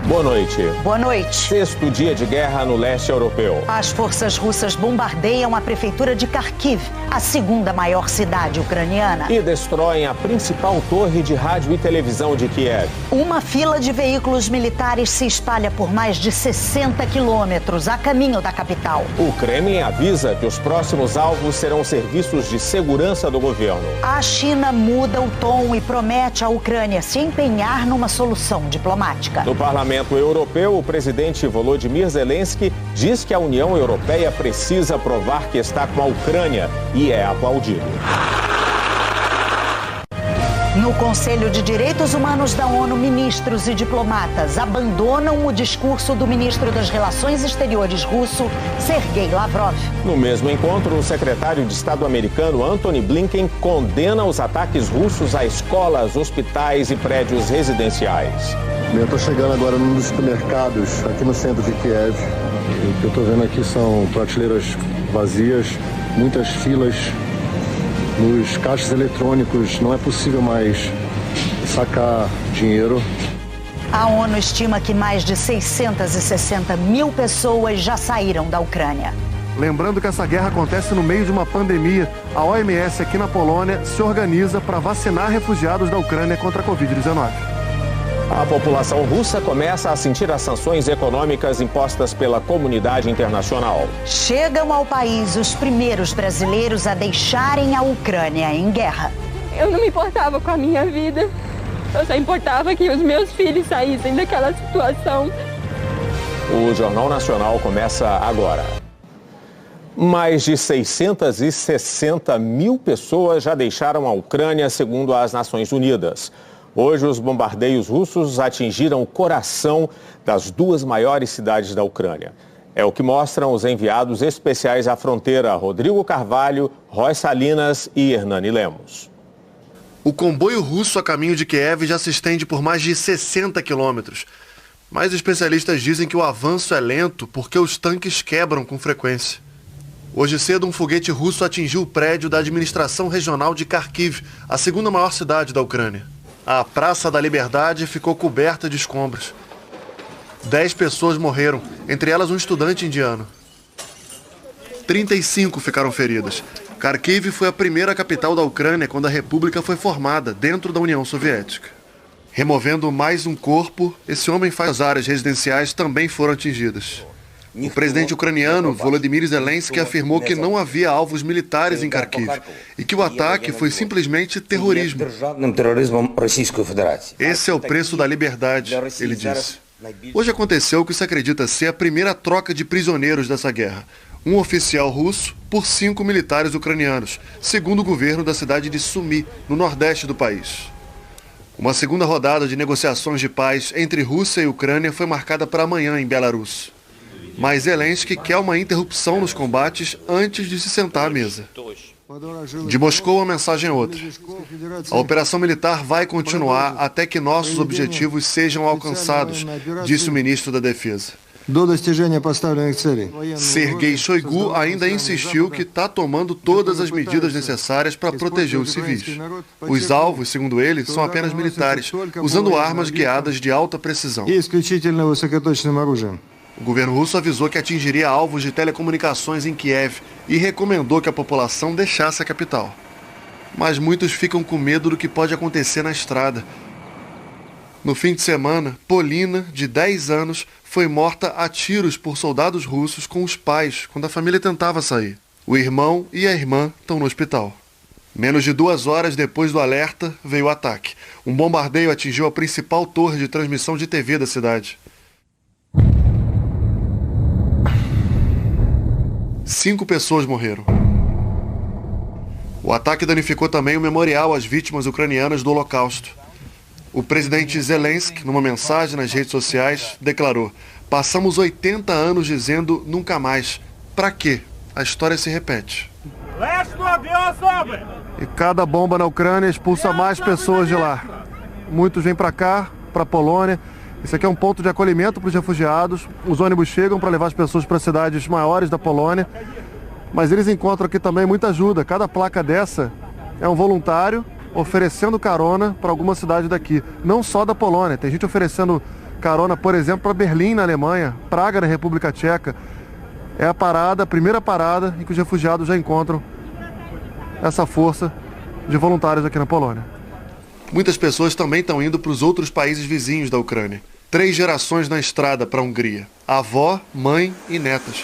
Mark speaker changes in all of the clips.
Speaker 1: Boa noite.
Speaker 2: Boa noite.
Speaker 1: Sexto dia de guerra no leste europeu.
Speaker 2: As forças russas bombardeiam a prefeitura de Kharkiv, a segunda maior cidade ucraniana.
Speaker 1: E destroem a principal torre de rádio e televisão de Kiev.
Speaker 2: Uma fila de veículos militares se espalha por mais de 60 quilômetros a caminho da capital.
Speaker 1: O Kremlin avisa que os próximos alvos serão serviços de segurança do governo.
Speaker 2: A China muda o tom e promete à Ucrânia se empenhar numa solução diplomática.
Speaker 1: No Parlamento Europeu, o presidente Volodymyr Zelensky diz que a União Europeia precisa provar que está com a Ucrânia e é aplaudido.
Speaker 2: No Conselho de Direitos Humanos da ONU, ministros e diplomatas abandonam o discurso do ministro das Relações Exteriores russo, Sergei Lavrov.
Speaker 1: No mesmo encontro, o secretário de Estado americano Antony Blinken condena os ataques russos a escolas, hospitais e prédios residenciais.
Speaker 3: Eu estou chegando agora num dos supermercados aqui no centro de Kiev. E o que eu estou vendo aqui são prateleiras vazias, muitas filas. Nos caixas eletrônicos não é possível mais sacar dinheiro.
Speaker 2: A ONU estima que mais de 660 mil pessoas já saíram da Ucrânia.
Speaker 4: Lembrando que essa guerra acontece no meio de uma pandemia, a OMS aqui na Polônia se organiza para vacinar refugiados da Ucrânia contra a Covid-19.
Speaker 1: A população russa começa a sentir as sanções econômicas impostas pela comunidade internacional.
Speaker 2: Chegam ao país os primeiros brasileiros a deixarem a Ucrânia em guerra.
Speaker 5: Eu não me importava com a minha vida, eu só importava que os meus filhos saíssem daquela situação.
Speaker 1: O Jornal Nacional começa agora. Mais de 660 mil pessoas já deixaram a Ucrânia, segundo as Nações Unidas. Hoje, os bombardeios russos atingiram o coração das duas maiores cidades da Ucrânia. É o que mostram os enviados especiais à fronteira, Rodrigo Carvalho, Roy Salinas e Hernani Lemos.
Speaker 4: O comboio russo a caminho de Kiev já se estende por mais de 60 quilômetros. Mas especialistas dizem que o avanço é lento porque os tanques quebram com frequência. Hoje cedo, um foguete russo atingiu o prédio da administração regional de Kharkiv, a segunda maior cidade da Ucrânia. A Praça da Liberdade ficou coberta de escombros. 10 pessoas morreram, entre elas um estudante indiano. 35 ficaram feridas. Kharkiv foi a primeira capital da Ucrânia quando a república foi formada, dentro da União Soviética. Removendo mais um corpo, esse homem faz as áreas residenciais também foram atingidas. O presidente ucraniano, Volodymyr Zelensky, afirmou que não havia alvos militares em Kharkiv e que o ataque foi simplesmente terrorismo. Esse é o preço da liberdade, ele disse. Hoje aconteceu o que se acredita ser a primeira troca de prisioneiros dessa guerra. Um oficial russo por 5 militares ucranianos, segundo o governo da cidade de Sumy, no nordeste do país. Uma segunda rodada de negociações de paz entre Rússia e Ucrânia foi marcada para amanhã em Belarus. Mas Zelensky quer uma interrupção nos combates antes de se sentar à mesa. De Moscou, a mensagem é outra. A operação militar vai continuar até que nossos objetivos sejam alcançados, disse o ministro da Defesa. Sergei Shoigu ainda insistiu que está tomando todas as medidas necessárias para proteger os civis. Os alvos, segundo ele, são apenas militares, usando armas guiadas de alta precisão. O governo russo avisou que atingiria alvos de telecomunicações em Kiev e recomendou que a população deixasse a capital. Mas muitos ficam com medo do que pode acontecer na estrada. No fim de semana, Polina, de 10 anos, foi morta a tiros por soldados russos com os pais quando a família tentava sair. O irmão e a irmã estão no hospital. Menos de 2 horas depois do alerta, veio o ataque. Um bombardeio atingiu a principal torre de transmissão de TV da cidade. 5 pessoas morreram. O ataque danificou também o memorial às vítimas ucranianas do Holocausto. O presidente Zelensky, numa mensagem nas redes sociais, declarou: "Passamos 80 anos dizendo nunca mais. Pra quê? A história se repete." E cada bomba na Ucrânia expulsa mais pessoas de lá. Muitos vêm para cá, para a Polônia. Esse aqui é um ponto de acolhimento para os refugiados. Os ônibus chegam para levar as pessoas para cidades maiores da Polônia. Mas eles encontram aqui também muita ajuda. Cada placa dessa é um voluntário oferecendo carona para alguma cidade daqui. Não só da Polônia. Tem gente oferecendo carona, por exemplo, para Berlim, na Alemanha, Praga, na República Tcheca. É a primeira parada em que os refugiados já encontram essa força de voluntários aqui na Polônia. Muitas pessoas também estão indo para os outros países vizinhos da Ucrânia. 3 gerações na estrada para a Hungria. Avó, mãe e netas.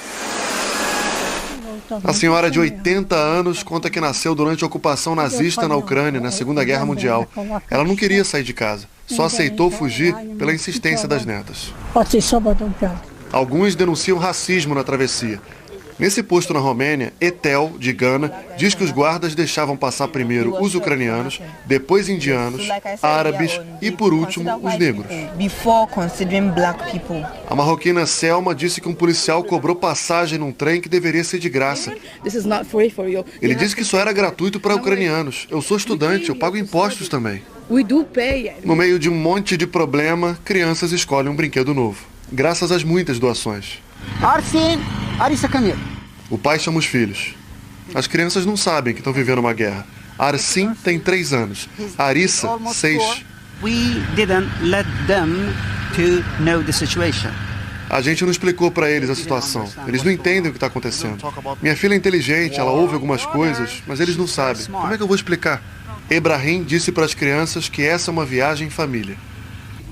Speaker 4: A senhora de 80 anos conta que nasceu durante a ocupação nazista na Ucrânia, na Segunda Guerra Mundial. Ela não queria sair de casa, só aceitou fugir pela insistência das netas. Alguns denunciam racismo na travessia. Nesse posto na Romênia, Etel, de Gana, diz que os guardas deixavam passar primeiro os ucranianos, depois indianos, árabes e, por último, os negros. A marroquina Selma disse que um policial cobrou passagem num trem que deveria ser de graça. Ele disse que só era gratuito para ucranianos. Eu sou estudante, eu pago impostos também. No meio de um monte de problema, crianças escolhem um brinquedo novo, graças às muitas doações. O pai chama os filhos. As crianças não sabem que estão vivendo uma guerra. Arsin tem 3 anos. Arissa, 6. A gente não explicou para eles a situação. Eles não entendem o que está acontecendo. Minha filha é inteligente, ela ouve algumas coisas, mas eles não sabem. Como é que eu vou explicar? Ebrahim disse para as crianças que essa é uma viagem em família.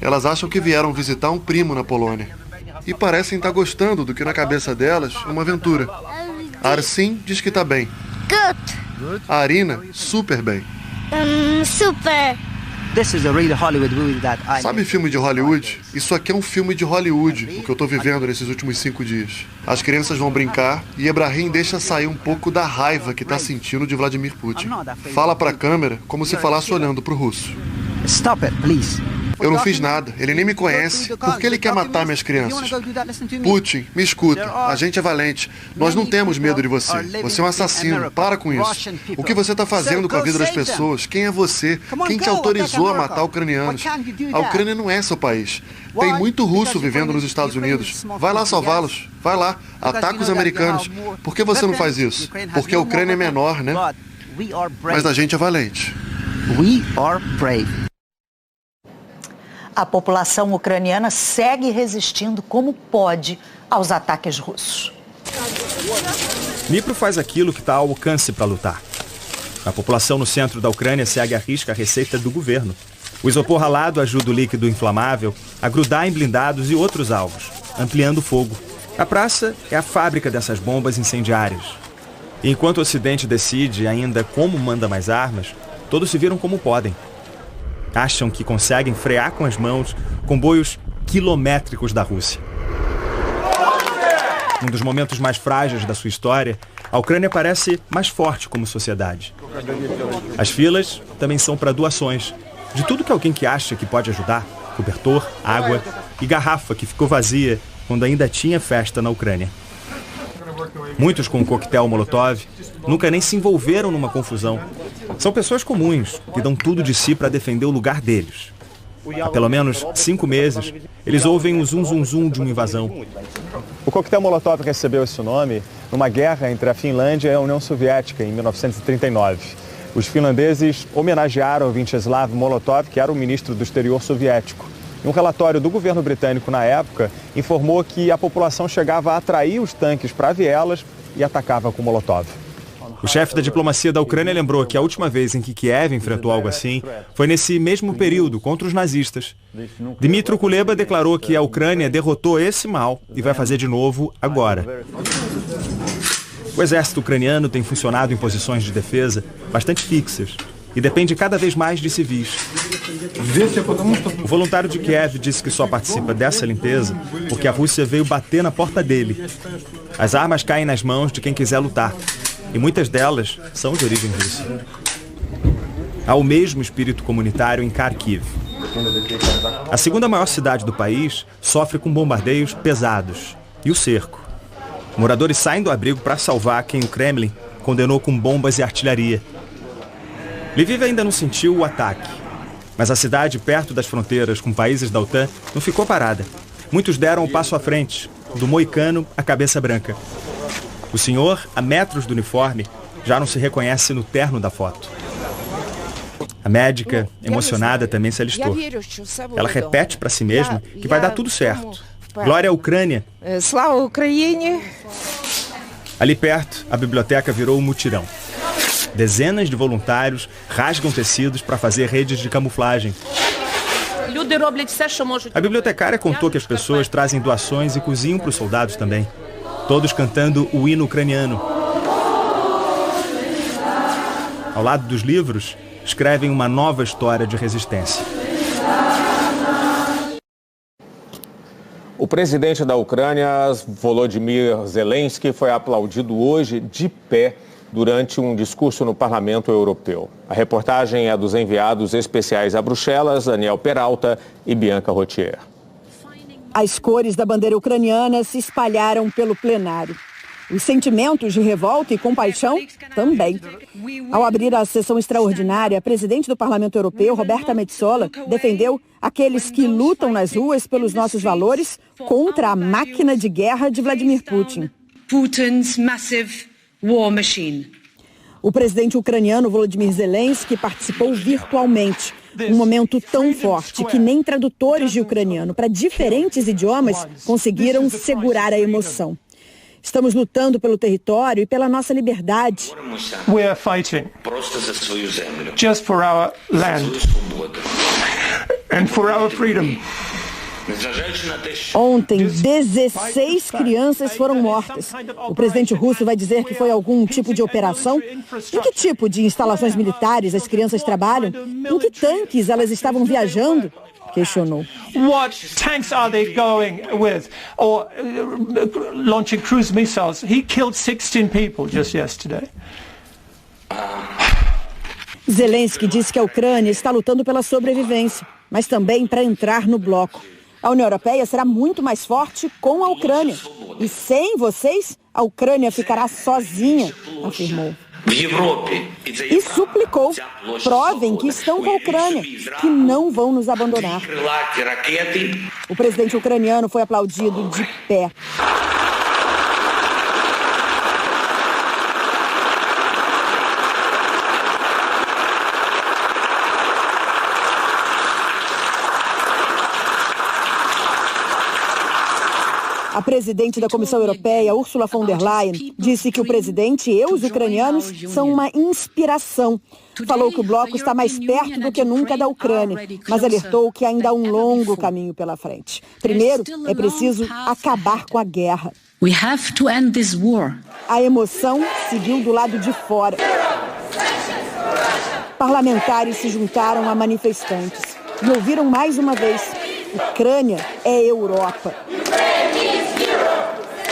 Speaker 4: Elas acham que vieram visitar um primo na Polônia. E parecem estar gostando do que na cabeça delas é uma aventura. Arsin diz que está bem.
Speaker 6: Good.
Speaker 4: A Arina, super bem.
Speaker 6: Super.
Speaker 4: Sabe filme de Hollywood? Isso aqui é um filme de Hollywood, o que eu estou vivendo nesses últimos 5 dias. As crianças vão brincar e Ebrahim deixa sair um pouco da raiva que está sentindo de Vladimir Putin. Fala para a câmera como se falasse olhando para o russo.
Speaker 7: Stop it, please.
Speaker 4: Eu não fiz nada, ele nem me conhece. Por que ele quer matar minhas crianças? Putin, me escuta, a gente é valente. Nós não temos medo de você. Você é um assassino, para com isso. O que você está fazendo com a vida das pessoas? Quem é você? Quem te autorizou a matar ucranianos? A Ucrânia não é seu país. Tem muito russo vivendo nos Estados Unidos. Vai lá salvá-los. Vai lá, ataca os americanos. Por que você não faz isso? Porque a Ucrânia é menor, né? Mas a gente é valente.
Speaker 7: We are brave.
Speaker 2: A população ucraniana segue resistindo como pode aos ataques russos.
Speaker 8: Dnipro faz aquilo que está ao alcance para lutar. A população no centro da Ucrânia segue à risca a receita do governo. O isopor ralado ajuda o líquido inflamável a grudar em blindados e outros alvos, ampliando o fogo. A praça é a fábrica dessas bombas incendiárias. E enquanto o Ocidente decide ainda como manda mais armas, todos se viram como podem. Acham que conseguem frear com as mãos comboios quilométricos da Rússia. Num dos momentos mais frágeis da sua história, a Ucrânia parece mais forte como sociedade. As filas também são para doações de tudo que alguém que acha que pode ajudar: cobertor, água e garrafa que ficou vazia quando ainda tinha festa na Ucrânia. Muitos com um coquetel Molotov nunca nem se envolveram numa confusão. São pessoas comuns que dão tudo de si para defender o lugar deles. Há pelo menos 5 meses, eles ouvem o zum-zum-zum de uma invasão.
Speaker 9: O coquetel Molotov recebeu esse nome numa guerra entre a Finlândia e a União Soviética em 1939. Os finlandeses homenagearam Vyacheslav Molotov, que era o ministro do exterior soviético. Um relatório do governo britânico na época informou que a população chegava a atrair os tanques para vielas e atacava com Molotov.
Speaker 8: O chefe da diplomacia da Ucrânia lembrou que a última vez em que Kiev enfrentou algo assim foi nesse mesmo período contra os nazistas. Dmytro Kuleba declarou que a Ucrânia derrotou esse mal e vai fazer de novo agora. O exército ucraniano tem funcionado em posições de defesa bastante fixas e depende cada vez mais de civis. O voluntário de Kiev disse que só participa dessa limpeza porque a Rússia veio bater na porta dele. As armas caem nas mãos de quem quiser lutar. E muitas delas são de origem russa. Há o mesmo espírito comunitário em Kharkiv. A segunda maior cidade do país sofre com bombardeios pesados e o cerco. Moradores saem do abrigo para salvar quem o Kremlin condenou com bombas e artilharia. Lviv ainda não sentiu o ataque, mas a cidade perto das fronteiras com países da OTAN não ficou parada. Muitos deram o passo à frente, do moicano à cabeça branca. O senhor, a metros do uniforme, já não se reconhece no terno da foto. A médica, emocionada, também se alistou. Ela repete para si mesma que vai dar tudo certo. Glória à Ucrânia.
Speaker 10: Slava Ukraine.
Speaker 8: Ali perto, a biblioteca virou um mutirão. Dezenas de voluntários rasgam tecidos para fazer redes de camuflagem. A bibliotecária contou que as pessoas trazem doações e cozinham para os soldados também. Todos cantando o hino ucraniano. Ao lado dos livros, escrevem uma nova história de resistência.
Speaker 1: O presidente da Ucrânia, Volodymyr Zelensky, foi aplaudido hoje de pé durante um discurso no Parlamento Europeu. A reportagem é dos enviados especiais a Bruxelas, Daniel Peralta e Bianca Rotier.
Speaker 11: As cores da bandeira ucraniana se espalharam pelo plenário. Os sentimentos de revolta e compaixão também. Ao abrir a sessão extraordinária, a presidente do Parlamento Europeu, Roberta Metsola, defendeu aqueles que lutam nas ruas pelos nossos valores contra a máquina de guerra de Vladimir Putin.
Speaker 12: Putin's massive war machine.
Speaker 11: O presidente ucraniano Volodymyr Zelensky participou virtualmente. Um momento tão forte que nem tradutores de ucraniano para diferentes idiomas conseguiram segurar a emoção. Estamos lutando pelo território e pela nossa liberdade.
Speaker 13: We are fighting just for our land and for our freedom.
Speaker 11: Ontem, 16 crianças foram mortas. O presidente russo vai dizer que foi algum tipo de operação? Em que tipo de instalações militares as crianças trabalham? Em que tanques elas estavam viajando? Questionou.
Speaker 13: What tanks are they going with? Or launching cruise missiles? He killed 16 people just yesterday.
Speaker 11: Zelensky disse que a Ucrânia está lutando pela sobrevivência, mas também para entrar no bloco. A União Europeia será muito mais forte com a Ucrânia. E sem vocês, a Ucrânia ficará sozinha, afirmou. E suplicou, provem que estão com a Ucrânia, que não vão nos abandonar. O presidente ucraniano foi aplaudido de pé. A presidente da Comissão Europeia, Ursula von der Leyen, disse que o presidente e os ucranianos são uma inspiração. Falou que o bloco está mais perto do que nunca da Ucrânia, mas alertou que ainda há um longo caminho pela frente. Primeiro, é preciso acabar com a guerra.
Speaker 12: We have to end this war.
Speaker 11: A emoção seguiu do lado de fora. Parlamentares se juntaram a manifestantes e ouviram mais uma vez: Ucrânia é Europa.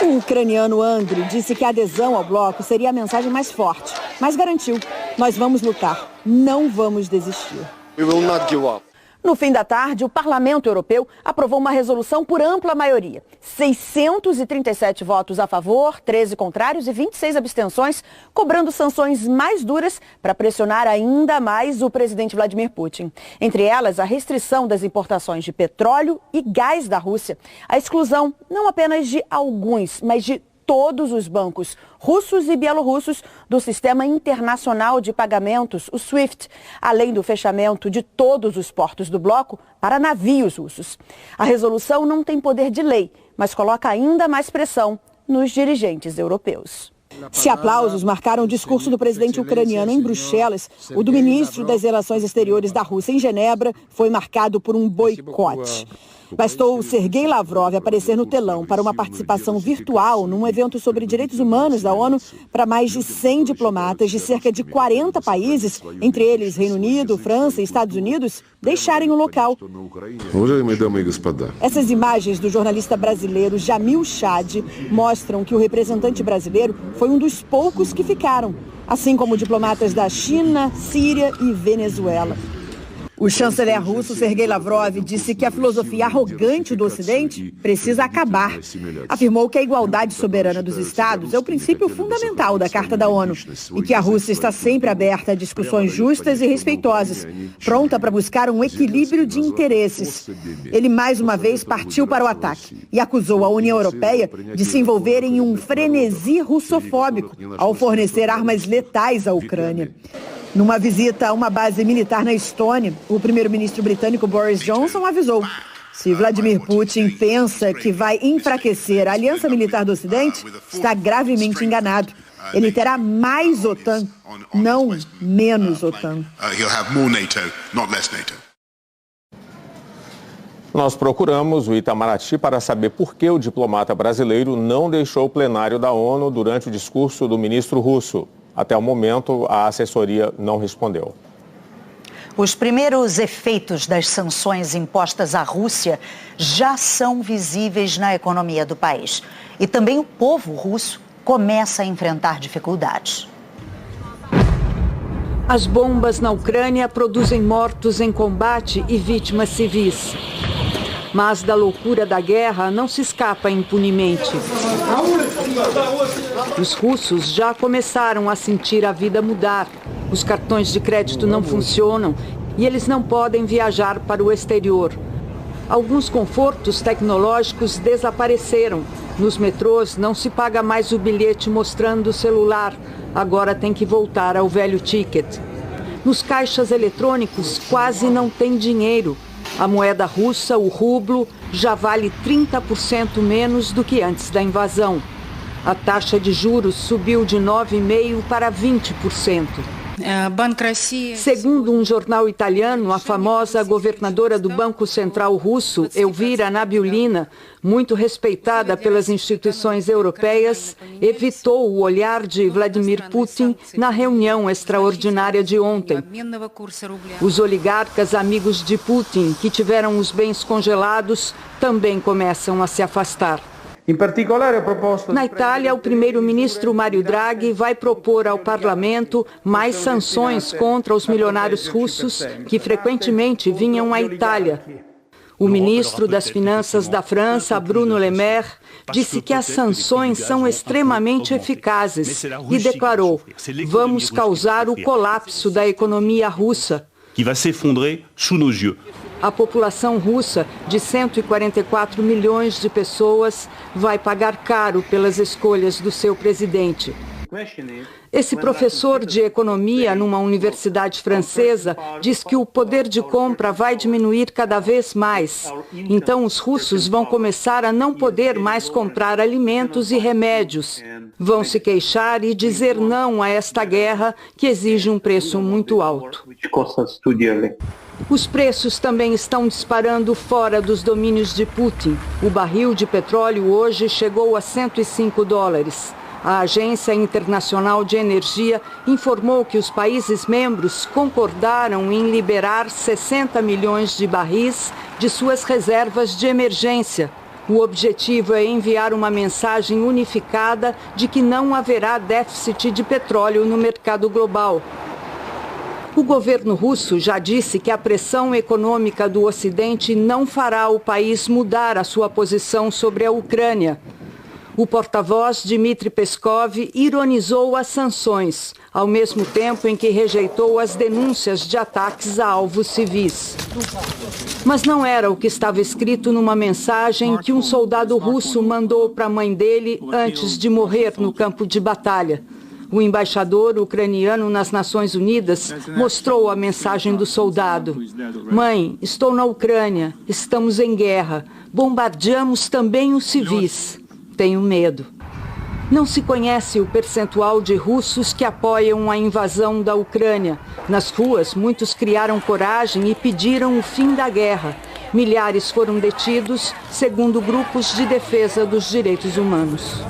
Speaker 11: O ucraniano Andriy disse que a adesão ao bloco seria a mensagem mais forte, mas garantiu: nós vamos lutar, não vamos desistir.
Speaker 4: We will not give up.
Speaker 11: No fim da tarde, o Parlamento Europeu aprovou uma resolução por ampla maioria. 637 votos a favor, 13 contrários e 26 abstenções, cobrando sanções mais duras para pressionar ainda mais o presidente Vladimir Putin. Entre elas, a restrição das importações de petróleo e gás da Rússia. A exclusão não apenas de alguns, mas de todos os bancos russos e bielorrussos do Sistema Internacional de Pagamentos, o SWIFT, além do fechamento de todos os portos do bloco para navios russos. A resolução não tem poder de lei, mas coloca ainda mais pressão nos dirigentes europeus. Se aplausos marcaram o discurso do presidente ucraniano em Bruxelas, o do ministro das Relações Exteriores da Rússia em Genebra foi marcado por um boicote. Bastou Sergei Lavrov aparecer no telão para uma participação virtual num evento sobre direitos humanos da ONU para mais de 100 diplomatas de cerca de 40 países, entre eles Reino Unido, França e Estados Unidos, deixarem o local. Essas imagens do jornalista brasileiro Jamil Chad mostram que o representante brasileiro foi um dos poucos que ficaram, assim como diplomatas da China, Síria e Venezuela. O chanceler russo Sergei Lavrov disse que a filosofia arrogante do Ocidente precisa acabar. Afirmou que a igualdade soberana dos Estados é o princípio fundamental da Carta da ONU e que a Rússia está sempre aberta a discussões justas e respeitosas, pronta para buscar um equilíbrio de interesses. Ele mais uma vez partiu para o ataque e acusou a União Europeia de se envolver em um frenesi russofóbico ao fornecer armas letais à Ucrânia. Numa visita a uma base militar na Estônia, o primeiro-ministro britânico Boris Johnson avisou: se Vladimir Putin pensa que vai enfraquecer a aliança militar do Ocidente, está gravemente enganado. Ele terá mais OTAN, não menos OTAN.
Speaker 1: Nós procuramos o Itamaraty para saber por que o diplomata brasileiro não deixou o plenário da ONU durante o discurso do ministro russo. Até o momento, a assessoria não respondeu.
Speaker 2: Os primeiros efeitos das sanções impostas à Rússia já são visíveis na economia do país. E também o povo russo começa a enfrentar dificuldades.
Speaker 14: As bombas na Ucrânia produzem mortos em combate e vítimas civis. Mas da loucura da guerra não se escapa impunemente. Os russos já começaram a sentir a vida mudar. Os cartões de crédito não funcionam e eles não podem viajar para o exterior. Alguns confortos tecnológicos desapareceram. Nos metrôs não se paga mais o bilhete mostrando o celular. Agora tem que voltar ao velho ticket. Nos caixas eletrônicos quase não tem dinheiro. A moeda russa, o rublo, já vale 30% menos do que antes da invasão. A taxa de juros subiu de 9,5% para 20%. Segundo um jornal italiano, a famosa governadora do Banco Central russo, Elvira Nabiullina, muito respeitada pelas instituições europeias, evitou o olhar de Vladimir Putin na reunião extraordinária de ontem. Os oligarcas amigos de Putin, que tiveram os bens congelados, também começam a se afastar. Na Itália, o primeiro-ministro Mario Draghi vai propor ao parlamento mais sanções contra os milionários russos que frequentemente vinham à Itália. O ministro das Finanças da França, Bruno Le Maire, disse que as sanções são extremamente eficazes e declarou: vamos causar o colapso da economia russa. A população russa, de 144 milhões de pessoas, vai pagar caro pelas escolhas do seu presidente. Esse professor de economia numa universidade francesa diz que o poder de compra vai diminuir cada vez mais. Então os russos vão começar a não poder mais comprar alimentos e remédios. Vão se queixar e dizer não a esta guerra que exige um preço muito alto. Os preços também estão disparando fora dos domínios de Putin. O barril de petróleo hoje chegou a $105. A Agência Internacional de Energia informou que os países membros concordaram em liberar 60 milhões de barris de suas reservas de emergência. O objetivo é enviar uma mensagem unificada de que não haverá déficit de petróleo no mercado global. O governo russo já disse que a pressão econômica do Ocidente não fará o país mudar a sua posição sobre a Ucrânia. O porta-voz Dmitry Peskov ironizou as sanções, ao mesmo tempo em que rejeitou as denúncias de ataques a alvos civis. Mas não era o que estava escrito numa mensagem que um soldado russo mandou para a mãe dele antes de morrer no campo de batalha. O embaixador ucraniano nas Nações Unidas mostrou a mensagem do soldado. Mãe, estou na Ucrânia, estamos em guerra, bombardeamos também os civis. Tenho medo. Não se conhece o percentual de russos que apoiam a invasão da Ucrânia. Nas ruas, muitos criaram coragem e pediram o fim da guerra. Milhares foram detidos, segundo grupos de defesa dos direitos humanos.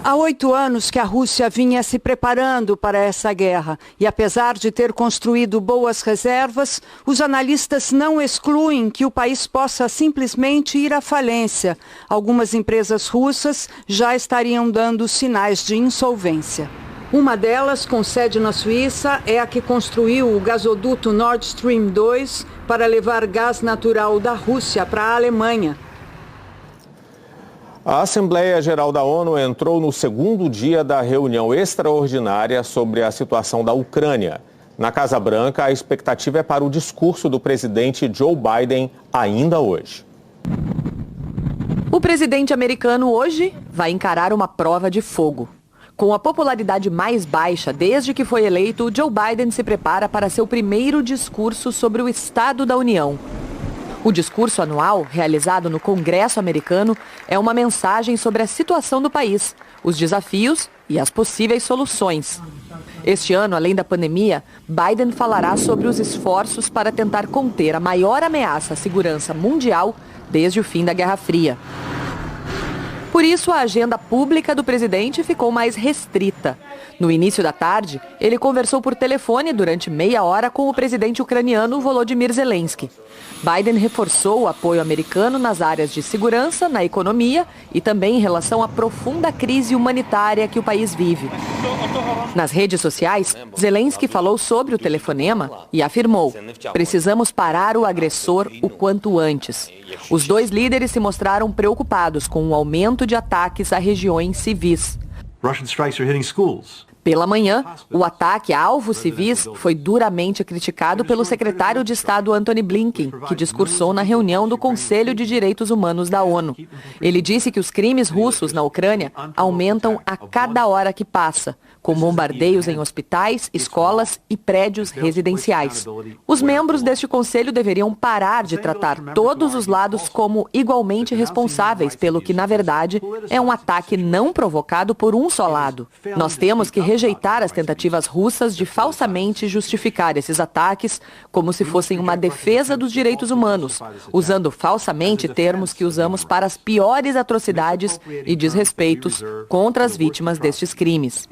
Speaker 14: Há 8 anos que a Rússia vinha se preparando para essa guerra. E apesar de ter construído boas reservas, os analistas não excluem que o país possa simplesmente ir à falência. Algumas empresas russas já estariam dando sinais de insolvência. Uma delas, com sede na Suíça, é a que construiu o gasoduto Nord Stream 2 para levar gás natural da Rússia para a Alemanha.
Speaker 1: A Assembleia Geral da ONU entrou no segundo dia da reunião extraordinária sobre a situação da Ucrânia. Na Casa Branca, a expectativa é para o discurso do presidente Joe Biden ainda hoje.
Speaker 11: O presidente americano hoje vai encarar uma prova de fogo.
Speaker 15: Com a popularidade mais baixa desde que foi eleito, Joe Biden se prepara para seu primeiro discurso sobre o Estado da União. O discurso anual, realizado no Congresso americano, é uma mensagem sobre a situação do país, os desafios e as possíveis soluções. Este ano, além da pandemia, Biden falará sobre os esforços para tentar conter a maior ameaça à segurança mundial desde o fim da Guerra Fria. Por isso, a agenda pública do presidente ficou mais restrita. No início da tarde, ele conversou por telefone durante meia hora com o presidente ucraniano Volodymyr Zelensky. Biden reforçou o apoio americano nas áreas de segurança, na economia e também em relação à profunda crise humanitária que o país vive. Nas redes sociais, Zelensky falou sobre o telefonema e afirmou: precisamos parar o agressor o quanto antes. Os dois líderes se mostraram preocupados com o aumento de ataques a regiões civis. Pela manhã, o ataque a alvos civis foi duramente criticado pelo secretário de Estado Antony Blinken, que discursou na reunião do Conselho de Direitos Humanos da ONU. Ele disse que os crimes russos na Ucrânia aumentam a cada hora que passa, com bombardeios em hospitais, escolas e prédios residenciais. Os membros deste conselho deveriam parar de tratar todos os lados como igualmente responsáveis pelo que, na verdade, é um ataque não provocado por um só lado. Nós temos que rejeitar as tentativas russas de falsamente justificar esses ataques como se fossem uma defesa dos direitos humanos, usando falsamente termos que usamos para as piores atrocidades e desrespeitos contra as vítimas destes crimes.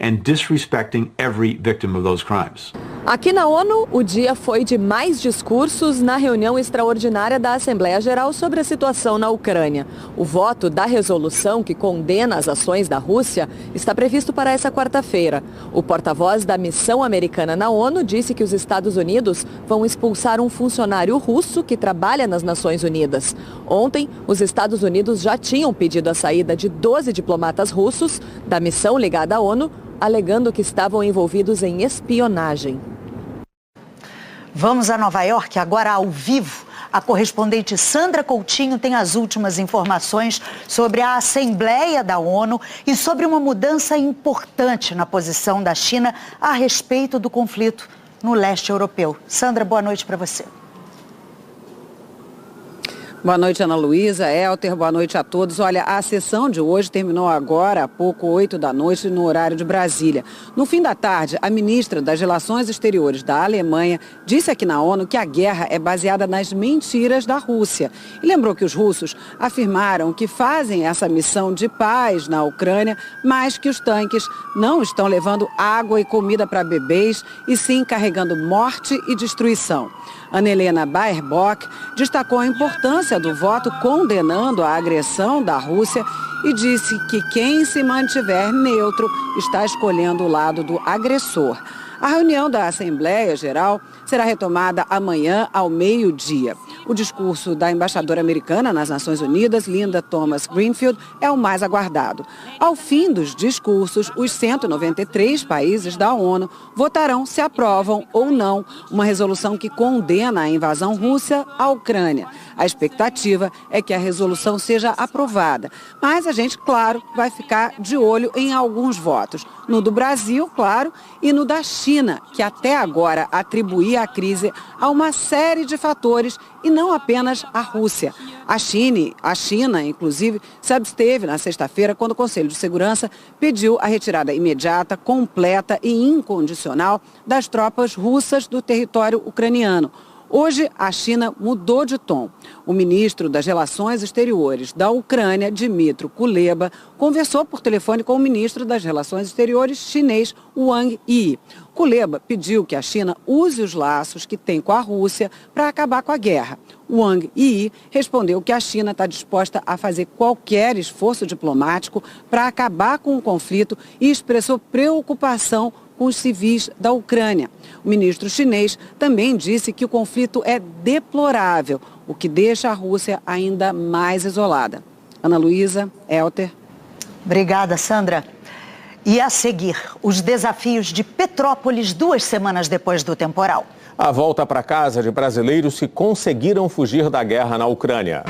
Speaker 15: Aqui na ONU, o dia foi de mais discursos na reunião extraordinária da Assembleia Geral sobre a situação na Ucrânia. O voto da resolução que condena as ações da Rússia está previsto para essa quarta-feira. O porta-voz da missão americana na ONU disse que os Estados Unidos vão expulsar um funcionário russo que trabalha nas Nações Unidas. Ontem, os Estados Unidos já tinham pedido a saída de 12 diplomatas russos da missão ligada à ONU, alegando que estavam envolvidos em espionagem.
Speaker 2: Vamos a Nova York, agora ao vivo. A correspondente Sandra Coutinho tem as últimas informações sobre a Assembleia da ONU e sobre uma mudança importante na posição da China a respeito do conflito no leste europeu. Sandra, boa noite para você.
Speaker 16: Boa noite, Ana Luísa, Elter, boa noite a todos. Olha, a sessão de hoje terminou agora, há pouco, 8 da noite, no horário de Brasília. No fim da tarde, a ministra das Relações Exteriores da Alemanha disse aqui na ONU que a guerra é baseada nas mentiras da Rússia. E lembrou que os russos afirmaram que fazem essa missão de paz na Ucrânia, mas que os tanques não estão levando água e comida para bebês, e sim carregando morte e destruição. Ana Helena Baerbock destacou a importância do voto condenando a agressão da Rússia e disse que quem se mantiver neutro está escolhendo o lado do agressor. A reunião da Assembleia Geral será retomada amanhã ao meio-dia. O discurso da embaixadora americana nas Nações Unidas, Linda Thomas-Greenfield, é o mais aguardado. Ao fim dos discursos, os 193 países da ONU votarão se aprovam ou não uma resolução que condena a invasão russa à Ucrânia. A expectativa é que a resolução seja aprovada, mas a gente, claro, vai ficar de olho em alguns votos. No do Brasil, claro, e no da China, que até agora atribuía a crise a uma série de fatores e não apenas à Rússia. A China, inclusive, se absteve na sexta-feira quando o Conselho de Segurança pediu a retirada imediata, completa e incondicional das tropas russas do território ucraniano. Hoje, a China mudou de tom. O ministro das Relações Exteriores da Ucrânia, Dmytro Kuleba, conversou por telefone com o ministro das Relações Exteriores chinês, Wang Yi. Kuleba pediu que a China use os laços que tem com a Rússia para acabar com a guerra. Wang Yi respondeu que a China está disposta a fazer qualquer esforço diplomático para acabar com o conflito e expressou preocupação com os civis da Ucrânia. O ministro chinês também disse que o conflito é deplorável, o que deixa a Rússia ainda mais isolada. Ana Luísa, Elter.
Speaker 2: Obrigada, Sandra. E a seguir, os desafios de Petrópolis 2 semanas depois do temporal.
Speaker 1: A volta para casa de brasileiros que conseguiram fugir da guerra na Ucrânia.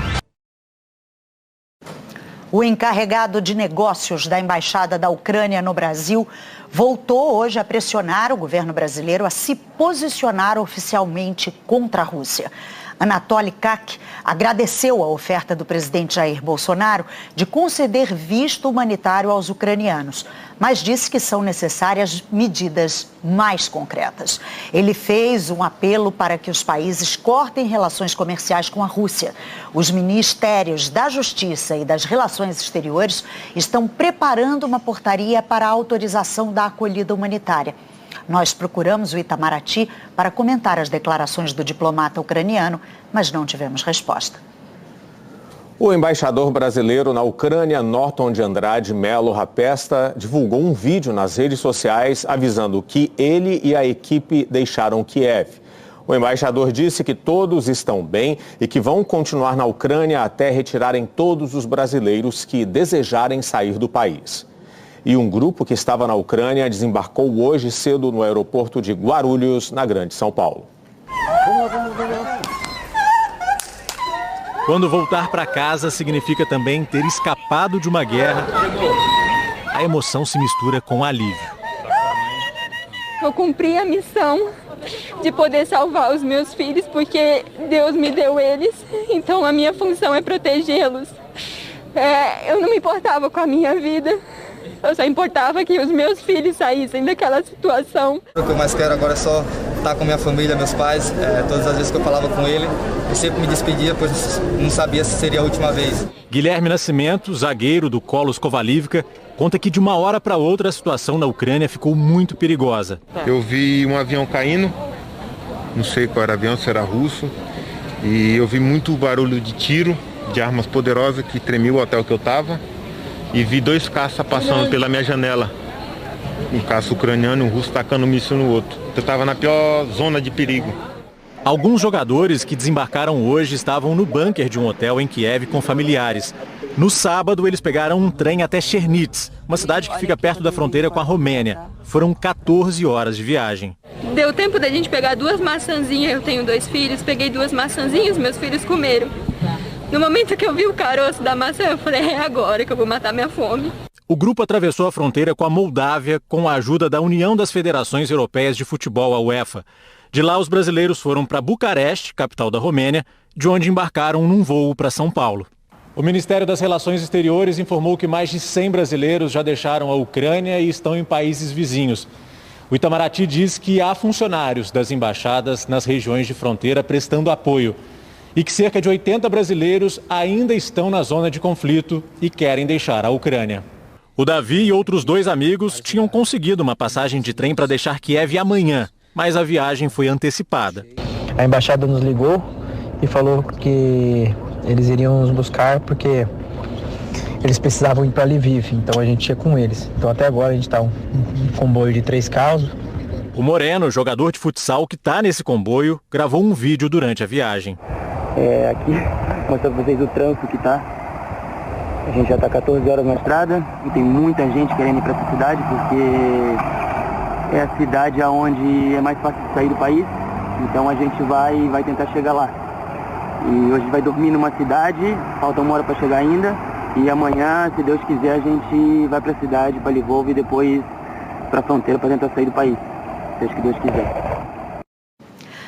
Speaker 2: O encarregado de negócios da Embaixada da Ucrânia no Brasil voltou hoje a pressionar o governo brasileiro a se posicionar oficialmente contra a Rússia. Anatoly Kak agradeceu a oferta do presidente Jair Bolsonaro de conceder visto humanitário aos ucranianos, mas disse que são necessárias medidas mais concretas. Ele fez um apelo para que os países cortem relações comerciais com a Rússia. Os ministérios da Justiça e das Relações Exteriores estão preparando uma portaria para a autorização da acolhida humanitária. Nós procuramos o Itamaraty para comentar as declarações do diplomata ucraniano, mas não tivemos resposta.
Speaker 1: O embaixador brasileiro na Ucrânia, Norton de Andrade Melo Rapesta, divulgou um vídeo nas redes sociais avisando que ele e a equipe deixaram Kiev. O embaixador disse que todos estão bem e que vão continuar na Ucrânia até retirarem todos os brasileiros que desejarem sair do país. E um grupo que estava na Ucrânia desembarcou hoje cedo no aeroporto de Guarulhos, na Grande São Paulo.
Speaker 17: Quando voltar para casa significa também ter escapado de uma guerra, a emoção se mistura com alívio.
Speaker 5: Eu cumpri a missão de poder salvar os meus filhos, porque Deus me deu eles, então a minha função é protegê-los. Eu não me importava com a minha vida. Eu só importava que os meus filhos saíssem daquela situação.
Speaker 18: O que eu mais quero agora é só estar com minha família, meus pais. Todas as vezes que eu falava com ele, eu sempre me despedia, pois não sabia se seria a última vez.
Speaker 17: Guilherme Nascimento, zagueiro do Kolos Kovalivka, conta que de uma hora para outra a situação na Ucrânia ficou muito perigosa.
Speaker 19: Eu vi um avião caindo, não sei qual era o avião, se era russo, e eu vi muito barulho de tiro, de armas poderosas que tremia o hotel que eu estava. E vi 2 caças passando pela minha janela. Um caça ucraniano e um russo tacando um míssil no outro. Eu estava na pior zona de perigo.
Speaker 17: Alguns jogadores que desembarcaram hoje estavam no bunker de um hotel em Kiev com familiares. No sábado, eles pegaram um trem até Chernivtsi, uma cidade que fica perto da fronteira com a Romênia. Foram 14 horas de viagem.
Speaker 5: Deu tempo da gente pegar 2 maçãzinhas, eu tenho 2 filhos, peguei 2 maçãzinhas, meus filhos comeram. No momento que eu vi o caroço da maçã, eu falei, é agora que eu vou matar minha fome.
Speaker 17: O grupo atravessou a fronteira com a Moldávia com a ajuda da União das Federações Europeias de Futebol, a UEFA. De lá, os brasileiros foram para Bucareste, capital da Romênia, de onde embarcaram num voo para São Paulo. O Ministério das Relações Exteriores informou que mais de 100 brasileiros já deixaram a Ucrânia e estão em países vizinhos. O Itamaraty diz que há funcionários das embaixadas nas regiões de fronteira prestando apoio e que cerca de 80 brasileiros ainda estão na zona de conflito e querem deixar a Ucrânia. O Davi e outros 2 amigos tinham conseguido uma passagem de trem para deixar Kiev amanhã, mas a viagem foi antecipada.
Speaker 20: A embaixada nos ligou e falou que eles iriam nos buscar porque eles precisavam ir para Lviv, então a gente ia com eles. Então até agora a gente está um comboio de 3 carros.
Speaker 17: O Moreno, jogador de futsal que está nesse comboio, gravou um vídeo durante a viagem.
Speaker 21: Aqui, mostrando para vocês o trânsito que tá. A gente já está 14 horas na estrada e tem muita gente querendo ir para essa cidade porque é a cidade onde é mais fácil de sair do país. Então a gente vai tentar chegar lá. E hoje vai dormir numa cidade, falta 1 hora para chegar ainda. E amanhã, se Deus quiser, a gente vai para a cidade, para Lvov e depois para a fronteira para tentar sair do país. Seja que Deus quiser.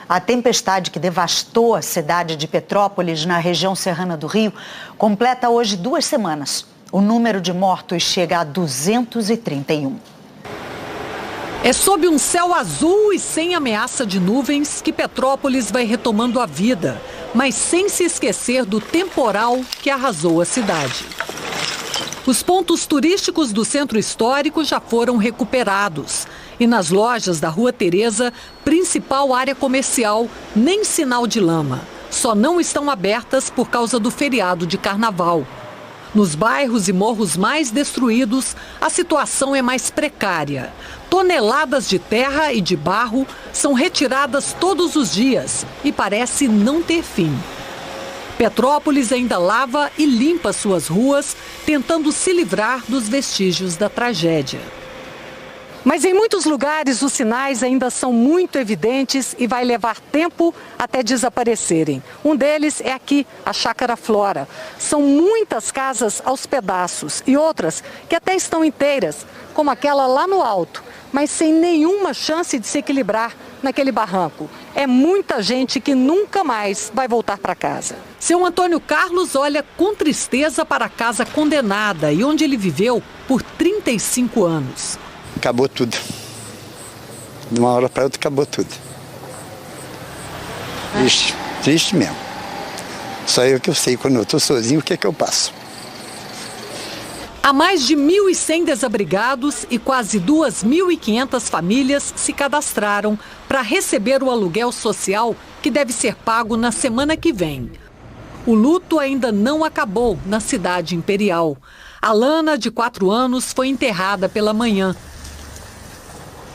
Speaker 2: A tempestade que devastou a cidade de Petrópolis, na região serrana do Rio, completa hoje 2 semanas. O número de mortos chega a 231.
Speaker 22: É sob um céu azul e sem ameaça de nuvens que Petrópolis vai retomando a vida, mas sem se esquecer do temporal que arrasou a cidade. Os pontos turísticos do centro histórico já foram recuperados. E nas lojas da Rua Teresa, principal área comercial, nem sinal de lama. Só não estão abertas por causa do feriado de carnaval. Nos bairros e morros mais destruídos, a situação é mais precária. Toneladas de terra e de barro são retiradas todos os dias e parece não ter fim. Petrópolis ainda lava e limpa suas ruas, tentando se livrar dos vestígios da tragédia. Mas em muitos lugares os sinais ainda são muito evidentes e vai levar tempo até desaparecerem. Um deles é aqui, a Chácara Flora. São muitas casas aos pedaços e outras que até estão inteiras, como aquela lá no alto, mas sem nenhuma chance de se equilibrar naquele barranco. É muita gente que nunca mais vai voltar para casa. Seu Antônio Carlos olha com tristeza para a casa condenada e onde ele viveu por 35 anos.
Speaker 3: Acabou tudo. De uma hora para outra acabou tudo. Triste, triste mesmo. Só eu que eu sei, quando eu estou sozinho, o que é que eu passo.
Speaker 22: Há mais de 1.100 desabrigados e quase 2.500 famílias se cadastraram para receber o aluguel social que deve ser pago na semana que vem. O luto ainda não acabou na cidade imperial. Alana, de 4 anos, foi enterrada pela manhã.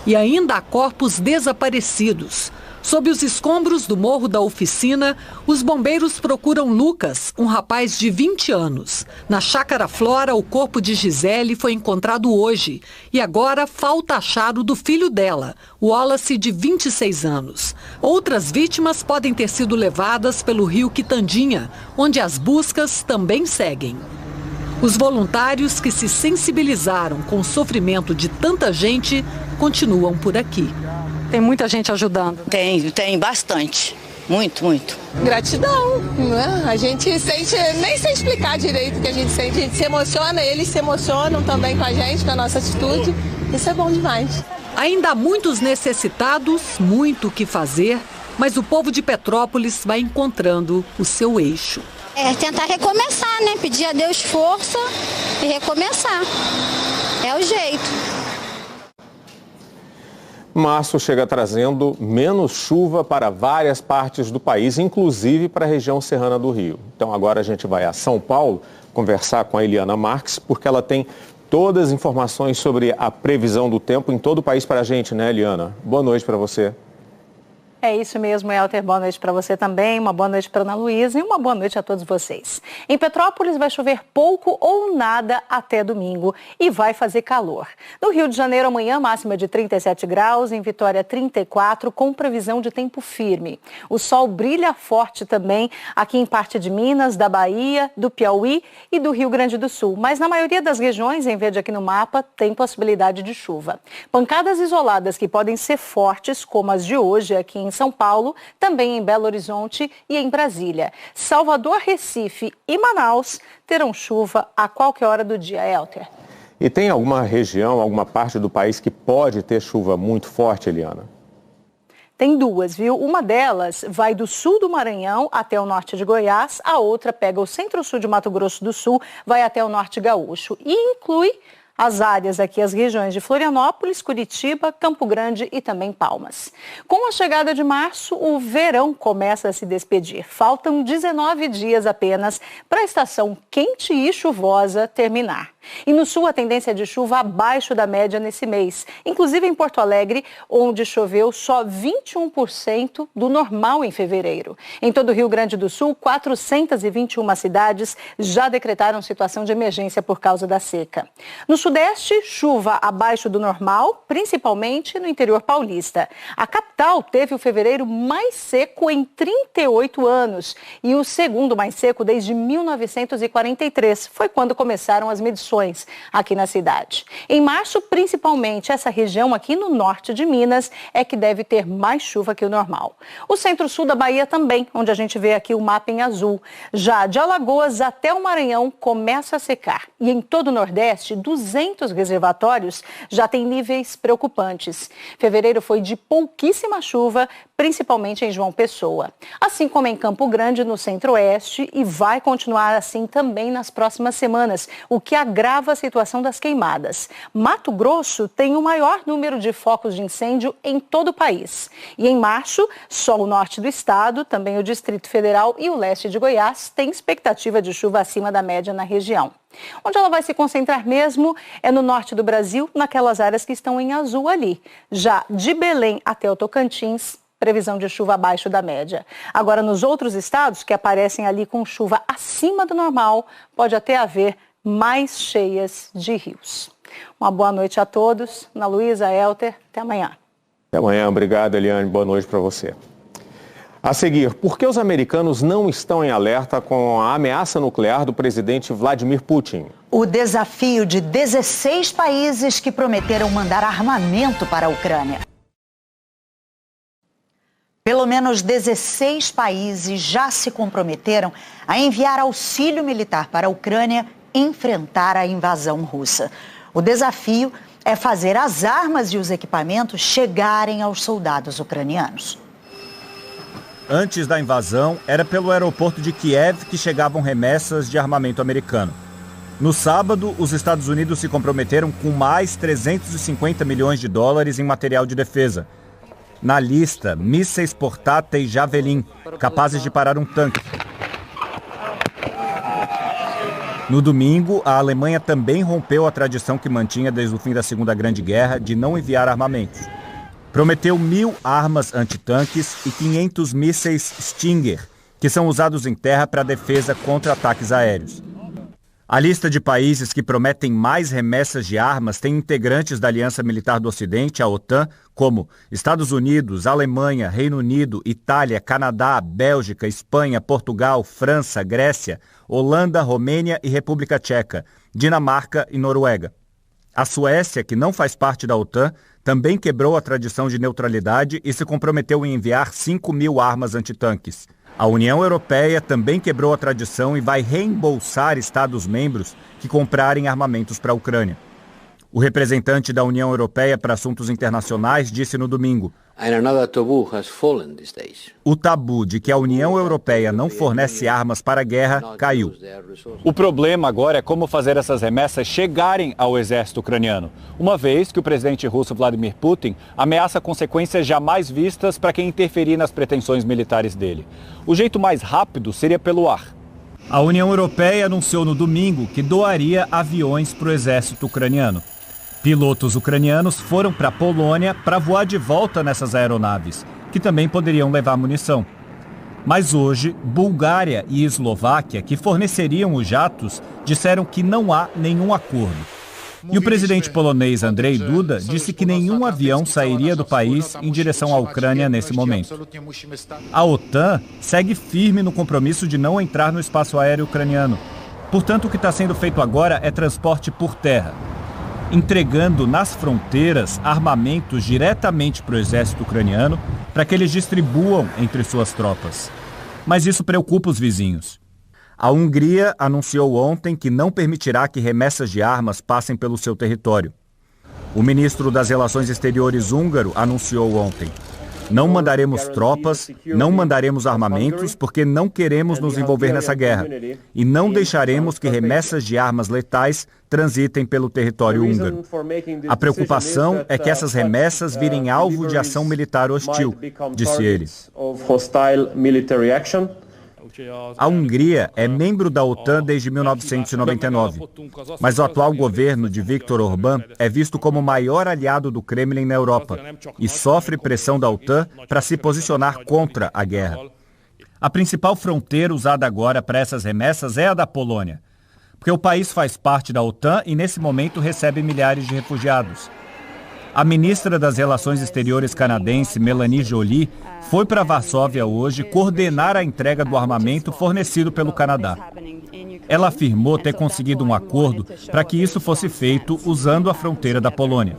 Speaker 22: E ainda há corpos desaparecidos. Sob os escombros do Morro da Oficina, os bombeiros procuram Lucas, um rapaz de 20 anos. Na Chácara Flora, o corpo de Gisele foi encontrado hoje. E agora falta achar o do filho dela, Wallace, de 26 anos. Outras vítimas podem ter sido levadas pelo rio Quitandinha, onde as buscas também seguem. Os voluntários que se sensibilizaram com o sofrimento de tanta gente continuam por aqui. Tem muita gente ajudando?
Speaker 6: Tem bastante. Muito, muito.
Speaker 10: Gratidão, né? A gente sente, nem sei explicar direito o que a gente sente. A gente se emociona, eles se emocionam também com a gente, com a nossa atitude. Isso é bom demais.
Speaker 22: Ainda há muitos necessitados, muito o que fazer, mas o povo de Petrópolis vai encontrando o seu eixo.
Speaker 23: Tentar recomeçar, né? Pedir a Deus força e recomeçar. É o jeito.
Speaker 1: Março chega trazendo menos chuva para várias partes do país, inclusive para a região serrana do Rio. Então agora a gente vai a São Paulo conversar com a Eliana Marques, porque ela tem todas as informações sobre a previsão do tempo em todo o país para a gente, né, Eliana? Boa noite para você.
Speaker 24: É isso mesmo, Elter. Boa noite para você também, uma boa noite para Ana Luísa e uma boa noite a todos vocês. Em Petrópolis vai chover pouco ou nada até domingo e vai fazer calor. No Rio de Janeiro, amanhã, máxima de 37 graus, em Vitória 34, com previsão de tempo firme. O sol brilha forte também aqui em parte de Minas, da Bahia, do Piauí e do Rio Grande do Sul. Mas na maioria das regiões, em verde aqui no mapa, tem possibilidade de chuva. Pancadas isoladas que podem ser fortes, como as de hoje aqui em São Paulo, também em Belo Horizonte e em Brasília. Salvador, Recife e Manaus terão chuva a qualquer hora do dia, Elter.
Speaker 1: E tem alguma região, alguma parte do país que pode ter chuva muito forte, Eliana?
Speaker 24: Tem duas, viu? Uma delas vai do sul do Maranhão até o norte de Goiás, a outra pega o centro-sul de Mato Grosso do Sul, vai até o norte gaúcho e inclui as áreas aqui, as regiões de Florianópolis, Curitiba, Campo Grande e também Palmas. Com a chegada de março, o verão começa a se despedir. Faltam 19 dias apenas para a estação quente e chuvosa terminar. E no sul, a tendência é de chuva abaixo da média nesse mês. Inclusive em Porto Alegre, onde choveu só 21% do normal em fevereiro. Em todo o Rio Grande do Sul, 421 cidades já decretaram situação de emergência por causa da seca. No Sudeste, chuva abaixo do normal, principalmente no interior paulista. A capital teve o fevereiro mais seco em 38 anos e o segundo mais seco desde 1943. Foi quando começaram as medições aqui na cidade. Em março, principalmente, essa região aqui no norte de Minas é que deve ter mais chuva que o normal. O centro-sul da Bahia também, onde a gente vê aqui o mapa em azul. Já de Alagoas até o Maranhão começa a secar. E em todo o Nordeste, 200 reservatórios já têm níveis preocupantes. Fevereiro foi de pouquíssima chuva, principalmente em João Pessoa. Assim como em Campo Grande, no centro-oeste, e vai continuar assim também nas próximas semanas, o que agrava a situação das queimadas. Mato Grosso tem o maior número de focos de incêndio em todo o país. E em março, só o norte do estado, também o Distrito Federal e o leste de Goiás têm expectativa de chuva acima da média na região. Onde ela vai se concentrar mesmo é no norte do Brasil, naquelas áreas que estão em azul ali. Já de Belém até o Tocantins, previsão de chuva abaixo da média. Agora, nos outros estados que aparecem ali com chuva acima do normal, pode até haver mais cheias de rios. Uma boa noite a todos. Ana Luísa, Elter, até amanhã.
Speaker 1: Até amanhã, obrigado, Eliane. Boa noite para você. A seguir, por que os americanos não estão em alerta com a ameaça nuclear do presidente Vladimir Putin?
Speaker 2: O desafio de 16 países que prometeram mandar armamento para a Ucrânia. Pelo menos 16 países já se comprometeram a enviar auxílio militar para a Ucrânia enfrentar a invasão russa. O desafio é fazer as armas e os equipamentos chegarem aos soldados ucranianos.
Speaker 7: Antes da invasão, era pelo aeroporto de Kiev que chegavam remessas de armamento americano. No sábado, os Estados Unidos se comprometeram com mais 350 milhões de dólares em material de defesa. Na lista, mísseis portáteis Javelin, capazes de parar um tanque. No domingo, a Alemanha também rompeu a tradição que mantinha desde o fim da Segunda Grande Guerra de não enviar armamentos. Prometeu 1.000 armas antitanques e 500 mísseis Stinger, que são usados em terra para defesa contra ataques aéreos. A lista de países que prometem mais remessas de armas tem integrantes da Aliança Militar do Ocidente, a OTAN, como Estados Unidos, Alemanha, Reino Unido, Itália, Canadá, Bélgica, Espanha, Portugal, França, Grécia, Holanda, Romênia e República Tcheca, Dinamarca e Noruega. A Suécia, que não faz parte da OTAN, também quebrou a tradição de neutralidade e se comprometeu em enviar 5.000 armas antitanques. A União Europeia também quebrou a tradição e vai reembolsar Estados-membros que comprarem armamentos para a Ucrânia. O representante da União Europeia para Assuntos Internacionais disse no domingo: o tabu de que a União Europeia não fornece armas para a guerra caiu. O problema agora é como fazer essas remessas chegarem ao exército ucraniano, uma vez que o presidente russo Vladimir Putin ameaça consequências jamais vistas para quem interferir nas pretensões militares dele. O jeito mais rápido seria pelo ar. A União Europeia anunciou no domingo que doaria aviões para o exército ucraniano. Pilotos ucranianos foram para a Polônia para voar de volta nessas aeronaves, que também poderiam levar munição. Mas hoje, Bulgária e Eslováquia, que forneceriam os jatos, disseram que não há nenhum acordo. E o presidente polonês Andrzej Duda disse que nenhum avião sairia do país em direção à Ucrânia nesse momento. A OTAN segue firme no compromisso de não entrar no espaço aéreo ucraniano. Portanto, o que está sendo feito agora é transporte por terra, entregando nas fronteiras armamentos diretamente para o exército ucraniano para que eles distribuam entre suas tropas. Mas isso preocupa os vizinhos. A Hungria anunciou ontem que não permitirá que remessas de armas passem pelo seu território. O ministro das Relações Exteriores húngaro anunciou ontem: não mandaremos tropas, não mandaremos armamentos porque não queremos nos envolver nessa guerra e não deixaremos que remessas de armas letais transitem pelo território húngaro. A preocupação é que essas remessas virem alvo de ação militar hostil, disse ele. A Hungria é membro da OTAN desde 1999, mas o atual governo de Viktor Orbán é visto como o maior aliado do Kremlin na Europa e sofre pressão da OTAN para se posicionar contra a guerra. A principal fronteira usada agora para essas remessas é a da Polônia, porque o país faz parte da OTAN e nesse momento recebe milhares de refugiados. A ministra das Relações Exteriores canadense, Melanie Joly, foi para Varsóvia hoje coordenar a entrega do armamento fornecido pelo Canadá. Ela afirmou ter conseguido um acordo para que isso fosse feito usando a fronteira da Polônia.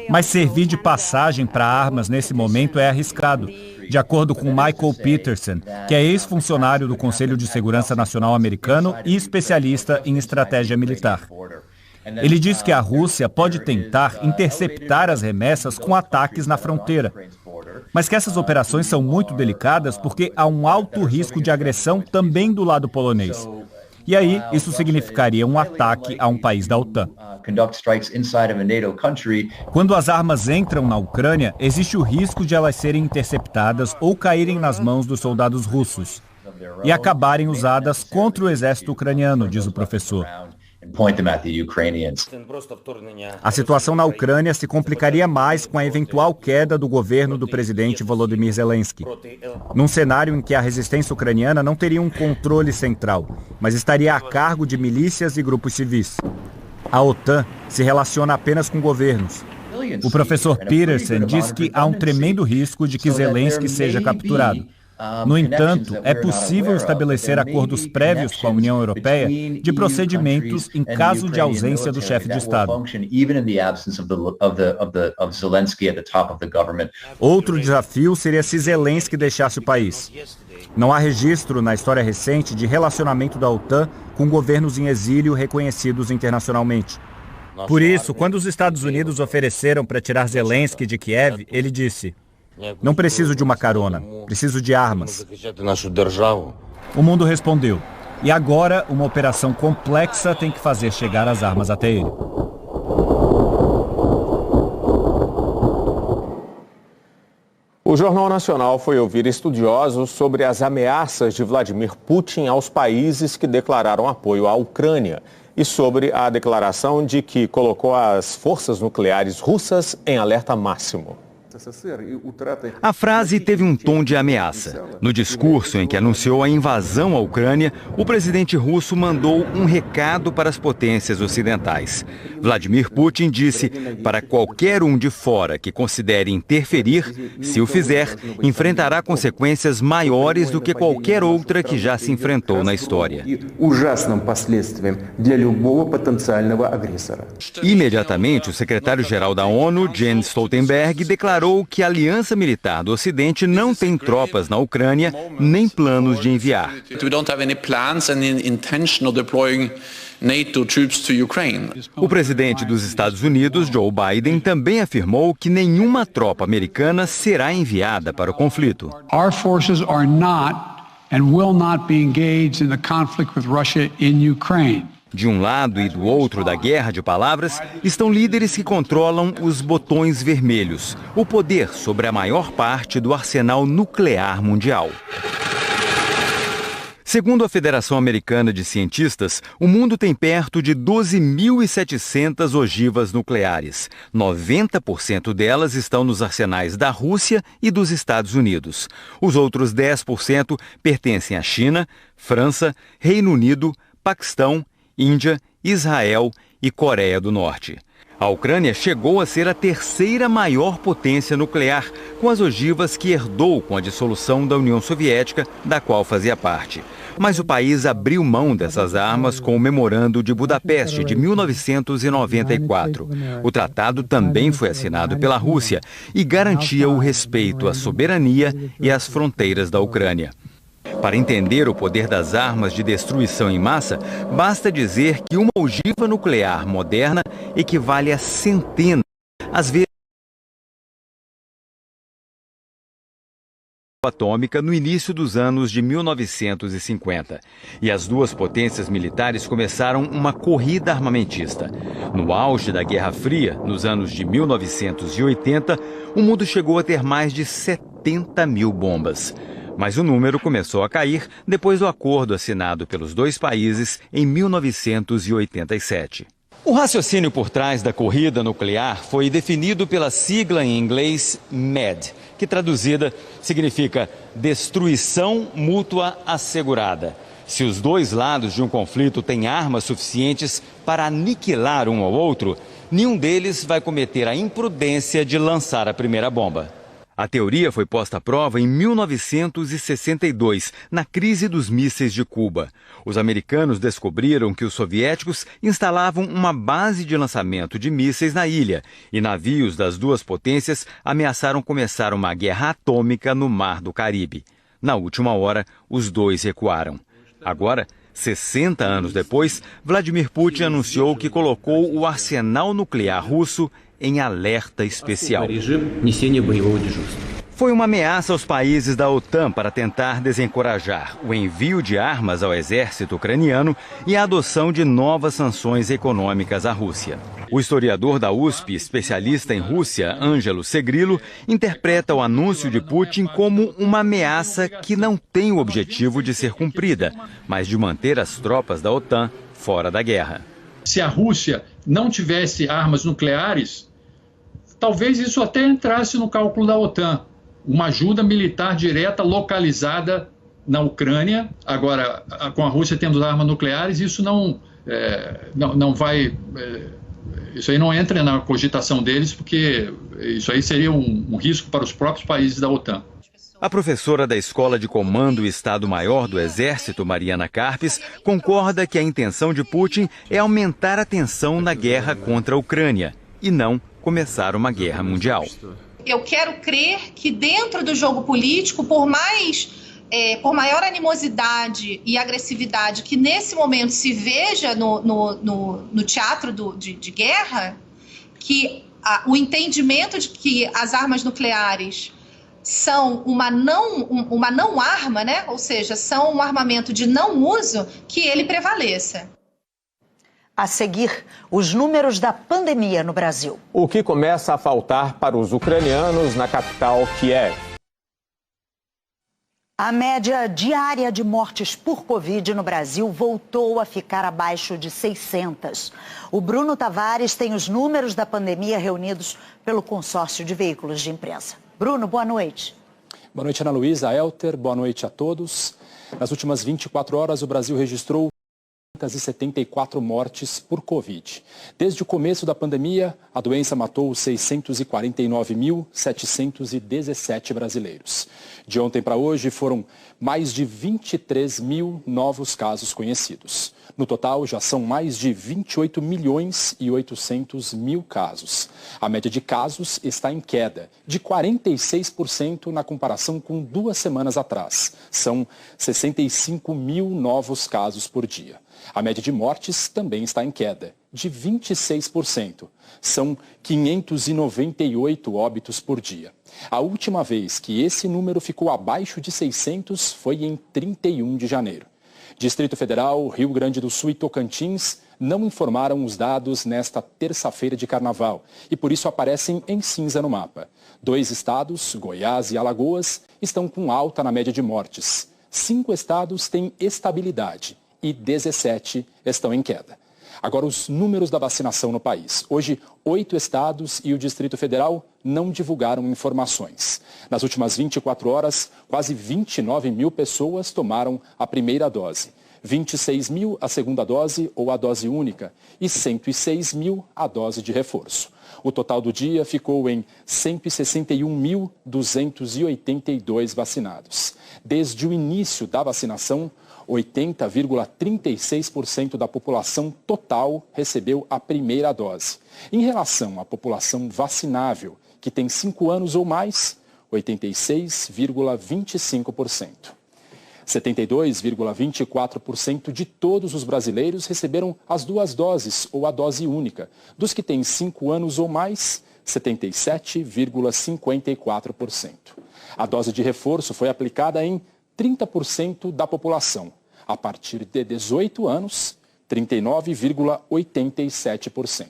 Speaker 7: Mas servir de passagem para armas nesse momento é arriscado, de acordo com Michael Peterson, que é ex-funcionário do Conselho de Segurança Nacional americano e especialista em estratégia militar. Ele diz que a Rússia pode tentar interceptar as remessas com ataques na fronteira, mas que essas operações são muito delicadas porque há um alto risco de agressão também do lado polonês. E aí, isso significaria um ataque a um país da OTAN. Quando as armas entram na Ucrânia, existe o risco de elas serem interceptadas ou caírem nas mãos dos soldados russos e acabarem usadas contra o exército ucraniano, diz o professor. A situação na Ucrânia se complicaria mais com a eventual queda do governo do presidente Volodymyr Zelensky, num cenário em que a resistência ucraniana não teria um controle central, mas estaria a cargo de milícias e grupos civis. A OTAN se relaciona apenas com governos. O professor Peterson diz que há um tremendo risco de que Zelensky seja capturado. No entanto, é possível estabelecer acordos prévios com a União Europeia de procedimentos em caso de ausência do chefe de Estado. Outro desafio seria se Zelensky deixasse o país. Não há registro na história recente de relacionamento da OTAN com governos em exílio reconhecidos internacionalmente. Por isso, quando os Estados Unidos ofereceram para tirar Zelensky de Kiev, ele disse: "Não preciso de uma carona, preciso de armas." O mundo respondeu. E agora, uma operação complexa tem que fazer chegar as armas até ele.
Speaker 1: O Jornal Nacional foi ouvir estudiosos sobre as ameaças de Vladimir Putin aos países que declararam apoio à Ucrânia e sobre a declaração de que colocou as forças nucleares russas em alerta máximo.
Speaker 8: A frase teve um tom de ameaça. No discurso em que anunciou a invasão à Ucrânia, o presidente russo mandou um recado para as potências ocidentais. Vladimir Putin disse para qualquer um de fora que considere interferir, se o fizer, enfrentará consequências maiores do que qualquer outra que já se enfrentou na história. Imediatamente, o secretário-geral da ONU, Jens Stoltenberg, declarou que a aliança militar do Ocidente não tem tropas na Ucrânia, nem planos de enviar. O presidente dos Estados Unidos, Joe Biden, também afirmou que nenhuma tropa americana será enviada para o conflito.
Speaker 9: Our forces are not and will not be engaged in the conflict with Russia in Ukraine.
Speaker 8: De um lado e do outro da guerra de palavras, estão líderes que controlam os botões vermelhos, o poder sobre a maior parte do arsenal nuclear mundial. Segundo a Federação Americana de Cientistas, o mundo tem perto de 12.700 ogivas nucleares. 90% delas estão nos arsenais da Rússia e dos Estados Unidos. Os outros 10% pertencem à China, França, Reino Unido, Paquistão, Índia, Israel e Coreia do Norte. A Ucrânia chegou a ser a terceira maior potência nuclear, com as ogivas que herdou com a dissolução da União Soviética, da qual fazia parte. Mas o país abriu mão dessas armas com o Memorando de Budapeste, de 1994. O tratado também foi assinado pela Rússia e garantia o respeito à soberania e às fronteiras da Ucrânia. Para entender o poder das armas de destruição em massa, basta dizer que uma ogiva nuclear moderna equivale a centenas, às vezes, atômica no início dos anos de 1950. E as duas potências militares começaram uma corrida armamentista. No auge da Guerra Fria, nos anos de 1980, o mundo chegou a ter mais de 70 mil bombas. Mas o número começou a cair depois do acordo assinado pelos dois países em 1987. O raciocínio por trás da corrida nuclear foi definido pela sigla em inglês MAD, que traduzida significa Destruição Mútua Assegurada. Se os dois lados de um conflito têm armas suficientes para aniquilar um ao outro, nenhum deles vai cometer a imprudência de lançar a primeira bomba. A teoria foi posta à prova em 1962, na crise dos mísseis de Cuba. Os americanos descobriram que os soviéticos instalavam uma base de lançamento de mísseis na ilha, e navios das duas potências ameaçaram começar uma guerra atômica no Mar do Caribe. Na última hora, os dois recuaram. Agora, 60 anos depois, Vladimir Putin anunciou que colocou o arsenal nuclear russo em alerta especial. Foi uma ameaça aos países da OTAN para tentar desencorajar o envio de armas ao exército ucraniano e a adoção de novas sanções econômicas à Rússia. O historiador da USP, especialista em Rússia, Ângelo Segrilo, interpreta o anúncio de Putin como uma ameaça que não tem o objetivo de ser cumprida, mas de manter as tropas da OTAN fora da guerra.
Speaker 9: Se a Rússia não tivesse armas nucleares, talvez isso até entrasse no cálculo da OTAN. Uma ajuda militar direta localizada na Ucrânia. Agora, com a Rússia tendo armas nucleares, isso não não vai... isso aí não entra na cogitação deles, porque isso aí seria um risco para os próprios países da OTAN.
Speaker 8: A professora da Escola de Comando e Estado-Maior do Exército, Mariana Carpes, concorda que a intenção de Putin é aumentar a tensão na guerra contra a Ucrânia e não começar uma guerra mundial.
Speaker 4: Eu quero crer que dentro do jogo político, por maior animosidade e agressividade que nesse momento se veja no teatro de guerra, que o entendimento de que as armas nucleares são uma não arma, né? Ou seja, são um armamento de não uso, que ele prevaleça.
Speaker 2: A seguir, os números da pandemia no Brasil.
Speaker 1: O que começa a faltar para os ucranianos na capital Kiev?
Speaker 2: A média diária de mortes por Covid no Brasil voltou a ficar abaixo de 600. O Bruno Tavares tem os números da pandemia reunidos pelo consórcio de veículos de imprensa. Bruno, boa noite.
Speaker 12: Boa noite, Ana Luísa, Elter, boa noite a todos. Nas últimas 24 horas, o Brasil registrou 574 mortes por Covid. Desde o começo da pandemia, a doença matou 649.717 brasileiros. De ontem para hoje, foram mais de 23 mil novos casos conhecidos. No total, já são mais de 28 milhões e 800 mil casos. A média de casos está em queda, de 46% na comparação com 2 semanas atrás. São 65 mil novos casos por dia. A média de mortes também está em queda, de 26%. São 598 óbitos por dia. A última vez que esse número ficou abaixo de 600 foi em 31 de janeiro. Distrito Federal, Rio Grande do Sul e Tocantins não informaram os dados nesta terça-feira de carnaval e por isso aparecem em cinza no mapa. 2 estados, Goiás e Alagoas, estão com alta na média de mortes. 5 estados têm estabilidade e 17 estão em queda. Agora, os números da vacinação no país. Hoje, 8 estados e o Distrito Federal não divulgaram informações. Nas últimas 24 horas, quase 29 mil pessoas tomaram a primeira dose, 26 mil a segunda dose ou a dose única e 106 mil a dose de reforço. O total do dia ficou em 161.282 vacinados. Desde o início da vacinação, 80,36% da população total recebeu a primeira dose. Em relação à população vacinável, que tem 5 anos ou mais, 86,25%. 72,24% de todos os brasileiros receberam as 2 doses ou a dose única. Dos que têm 5 anos ou mais, 77,54%. A dose de reforço foi aplicada em 30% da população. A partir de 18 anos, 39,87%.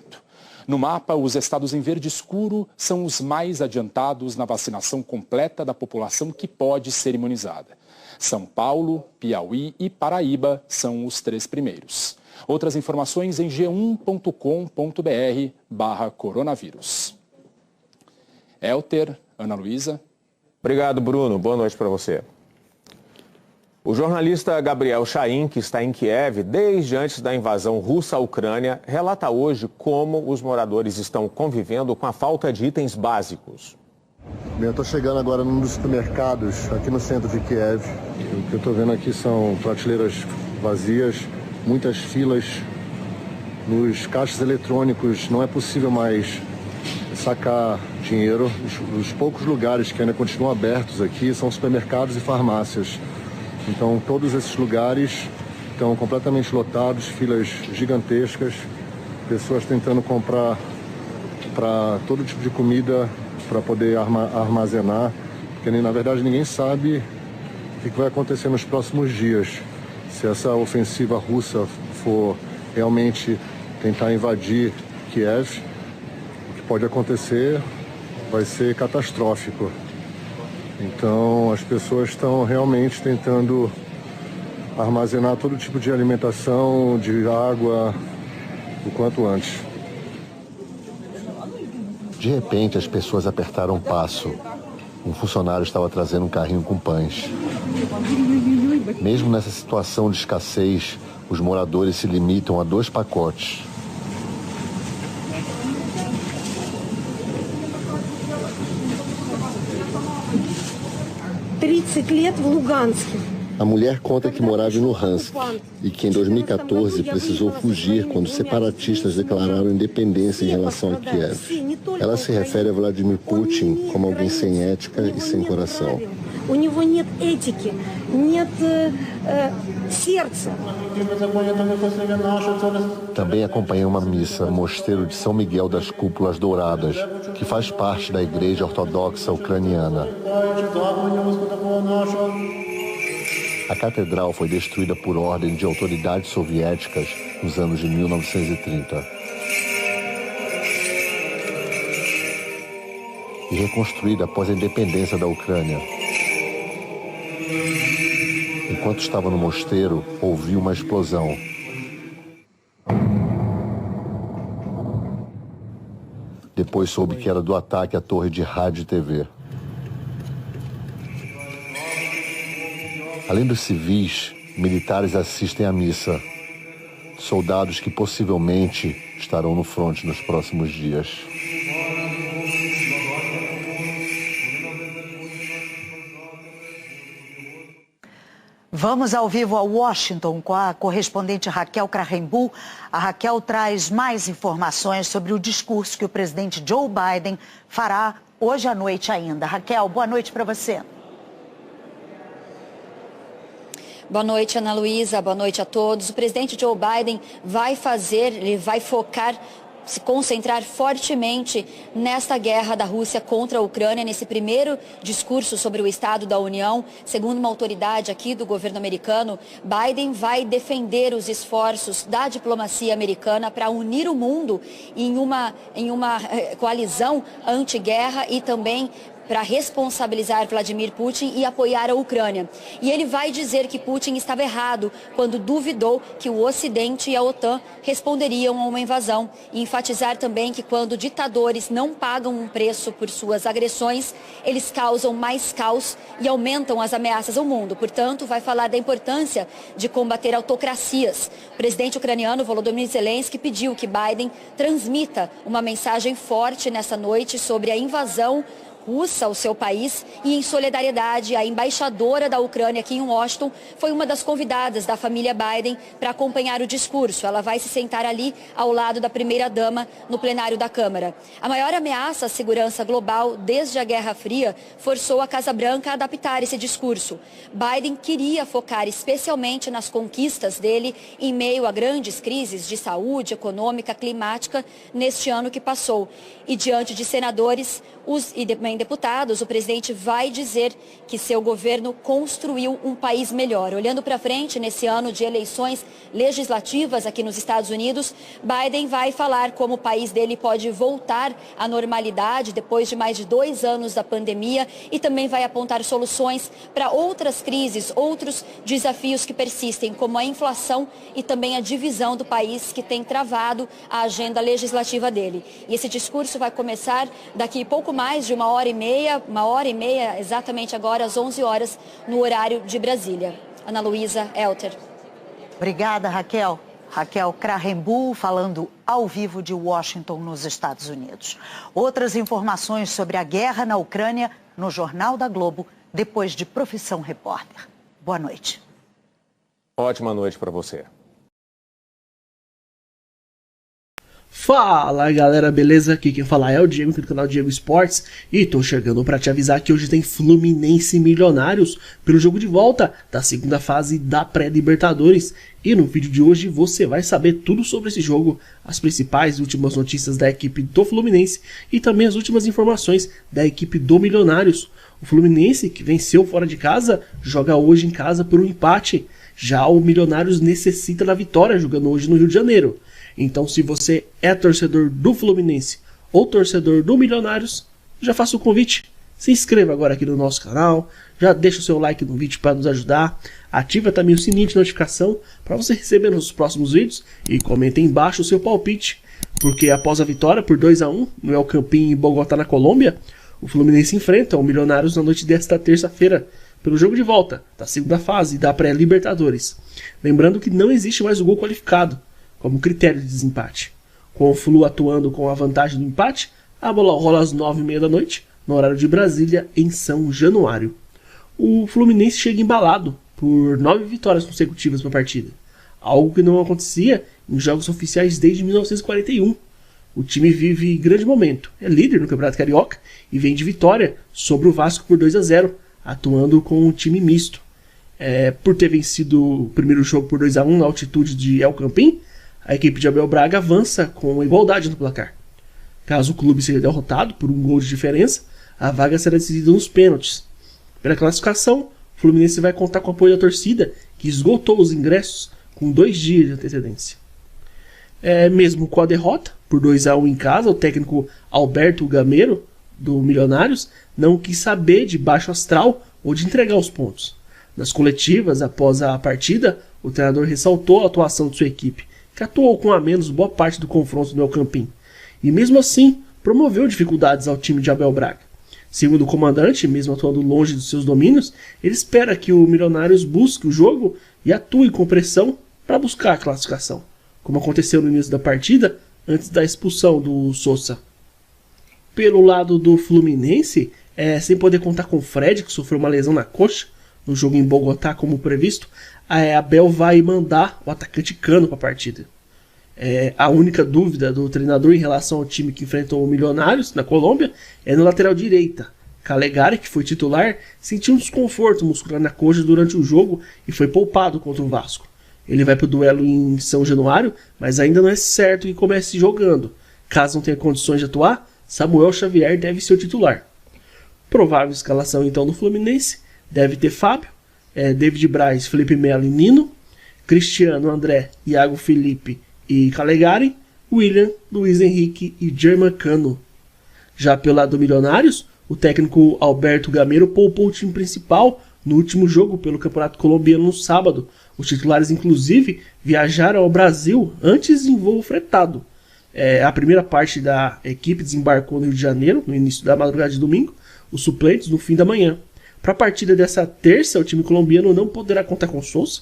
Speaker 12: No mapa, os estados em verde escuro são os mais adiantados na vacinação completa da população que pode ser imunizada. São Paulo, Piauí e Paraíba são os 3 primeiros. Outras informações em g1.com.br/coronavírus. Elter, Ana Luísa.
Speaker 1: Obrigado, Bruno. Boa noite para você. O jornalista Gabriel Chain, que está em Kiev desde antes da invasão russa à Ucrânia, relata hoje como os moradores estão convivendo com a falta de itens básicos.
Speaker 13: Eu estou chegando agora num dos supermercados aqui no centro de Kiev. O que eu estou vendo aqui são prateleiras vazias, muitas filas. Nos caixas eletrônicos não é possível mais sacar dinheiro. Os poucos lugares que ainda continuam abertos aqui são supermercados e farmácias. Então, todos esses lugares estão completamente lotados, filas gigantescas, pessoas tentando comprar para todo tipo de comida para poder armazenar, porque na verdade ninguém sabe o que vai acontecer nos próximos dias. Se essa ofensiva russa for realmente tentar invadir Kiev, o que pode acontecer vai ser catastrófico. Então, as pessoas estão realmente tentando armazenar todo tipo de alimentação, de água, o quanto antes.
Speaker 14: De repente, as pessoas apertaram o passo. Um funcionário estava trazendo um carrinho com pães. Mesmo nessa situação de escassez, Os moradores se limitam a 2 pacotes. A mulher conta que morava em Luhansk e que em 2014 precisou fugir quando separatistas declararam independência em relação a Kiev. Ela se refere a Vladimir Putin como alguém sem ética e sem coração. Também acompanhei uma missa no mosteiro de São Miguel das Cúpulas Douradas, que faz parte da Igreja Ortodoxa Ucraniana. A catedral foi destruída por ordem de autoridades soviéticas nos anos de 1930. E reconstruída após a independência da Ucrânia. Enquanto estava no mosteiro, ouvi uma explosão. Depois soube que era do ataque à torre de rádio e TV. Além dos civis, militares assistem à missa. Soldados que possivelmente estarão no fronte nos próximos dias.
Speaker 2: Vamos ao vivo a Washington com a correspondente Raquel Krahenbuhl. A Raquel traz mais informações sobre o discurso que o presidente Joe Biden fará hoje à noite ainda. Raquel, boa noite para você.
Speaker 11: Boa noite, Ana Luísa. Boa noite a todos. O presidente Joe Biden vai focar, se concentrar fortemente nesta guerra da Rússia contra a Ucrânia, nesse primeiro discurso sobre o Estado da União. Segundo uma autoridade aqui do governo americano, Biden vai defender os esforços da diplomacia americana para unir o mundo em uma coalizão anti-guerra e também para responsabilizar Vladimir Putin e apoiar a Ucrânia. E ele vai dizer que Putin estava errado quando duvidou que o Ocidente e a OTAN responderiam a uma invasão. E enfatizar também que quando ditadores não pagam um preço por suas agressões, eles causam mais caos e aumentam as ameaças ao mundo. Portanto, vai falar da importância de combater autocracias. O presidente ucraniano Volodymyr Zelensky pediu que Biden transmita uma mensagem forte nessa noite sobre a invasão russa ao seu país e, em solidariedade, a embaixadora da Ucrânia aqui em Washington foi uma das convidadas da família Biden para acompanhar o discurso. Ela vai se sentar ali ao lado da primeira-dama no plenário da Câmara. A maior ameaça à segurança global desde a Guerra Fria forçou a Casa Branca a adaptar esse discurso. Biden queria focar especialmente nas conquistas dele em meio a grandes crises de saúde, econômica, climática neste ano que passou. E diante de senadores e também deputados, o presidente vai dizer que seu governo construiu um país melhor. Olhando para frente, nesse ano de eleições legislativas aqui nos Estados Unidos, Biden vai falar como o país dele pode voltar à normalidade depois de mais de 2 anos da pandemia e também vai apontar soluções para outras crises, outros desafios que persistem, como a inflação e também a divisão do país que tem travado a agenda legislativa dele. E esse discurso vai começar daqui pouco mais de uma hora e meia, exatamente agora às 11 horas, no horário de Brasília. Ana Luísa, Elter.
Speaker 2: Obrigada, Raquel. Raquel Krahenbuhl falando ao vivo de Washington, nos Estados Unidos. Outras informações sobre a guerra na Ucrânia no Jornal da Globo, depois de Profissão Repórter. Boa noite.
Speaker 1: Ótima noite para você.
Speaker 15: Fala galera, beleza? Aqui quem fala é o Diego, aqui do canal Diego Esportes, e tô chegando para te avisar que hoje tem Fluminense e Milionários pelo jogo de volta da segunda fase da pré-Libertadores. E no vídeo de hoje você vai saber tudo sobre esse jogo, as principais e últimas notícias da equipe do Fluminense e também as últimas informações da equipe do Milionários. O Fluminense, que venceu fora de casa, joga hoje em casa por um empate. Já o Milionários necessita da vitória, jogando hoje no Rio de Janeiro. Então, se você é torcedor do Fluminense ou torcedor do Milionários, já faça o convite. Se inscreva agora aqui no nosso canal, já deixa o seu like no vídeo para nos ajudar. Ativa também o sininho de notificação para você receber nos próximos vídeos. E comenta aí embaixo o seu palpite, porque após a vitória por 2-1 no El Campín em Bogotá, na Colômbia, o Fluminense enfrenta o Milionários na noite desta terça-feira, pelo jogo de volta da segunda fase da pré-Libertadores. Lembrando que não existe mais o gol qualificado como critério de desempate. Com o Flu atuando com a vantagem do empate, a bola rola às 9h30 da noite, no horário de Brasília, em São Januário. O Fluminense chega embalado por 9 vitórias consecutivas para a partida, algo que não acontecia em jogos oficiais desde 1941. O time vive grande momento, é líder no Campeonato Carioca e vem de vitória sobre o Vasco por 2-0, atuando com um time misto. Por ter vencido o primeiro jogo por 2-1 na altitude de El Campín, a equipe de Abel Braga avança com igualdade no placar. Caso o clube seja derrotado por um gol de diferença, a vaga será decidida nos pênaltis. Pela classificação, o Fluminense vai contar com o apoio da torcida, que esgotou os ingressos com 2 dias de antecedência. Mesmo com a derrota, por 2-1 em casa, o técnico Alberto Gamero, do Milionários, não quis saber de baixo astral ou de entregar os pontos. Nas coletivas, após a partida, o treinador ressaltou a atuação de sua equipe, que atuou com a menos boa parte do confronto no El Campín, e mesmo assim promoveu dificuldades ao time de Abel Braga. Segundo o comandante, mesmo atuando longe dos seus domínios, ele espera que o Milionários busque o jogo e atue com pressão para buscar a classificação, como aconteceu no início da partida, antes da expulsão do Sousa. Pelo lado do Fluminense, sem poder contar com o Fred, que sofreu uma lesão na coxa no jogo em Bogotá como previsto, a Abel vai mandar o atacante Cano para a partida. A única dúvida do treinador em relação ao time que enfrentou o Milionários na Colômbia é no lateral direita. Calegari, que foi titular, sentiu um desconforto muscular na coxa durante o jogo e foi poupado contra o Vasco. Ele vai para o duelo em São Januário, mas ainda não é certo que comece jogando. Caso não tenha condições de atuar, Samuel Xavier deve ser o titular. Provável escalação então do Fluminense: deve ter Fábio, David Braz, Felipe Melo e Nino, Cristiano, André, Iago Felipe e Calegari, William, Luiz Henrique e German Cano. Já pelo lado do Milionários, o técnico Alberto Gamero poupou o time principal no último jogo pelo Campeonato Colombiano no sábado. Os titulares, inclusive, viajaram ao Brasil antes em voo fretado. A primeira parte da equipe desembarcou no Rio de Janeiro, no início da madrugada de domingo, os suplentes no fim da manhã. Para a partida dessa terça, o time colombiano não poderá contar com Sousa,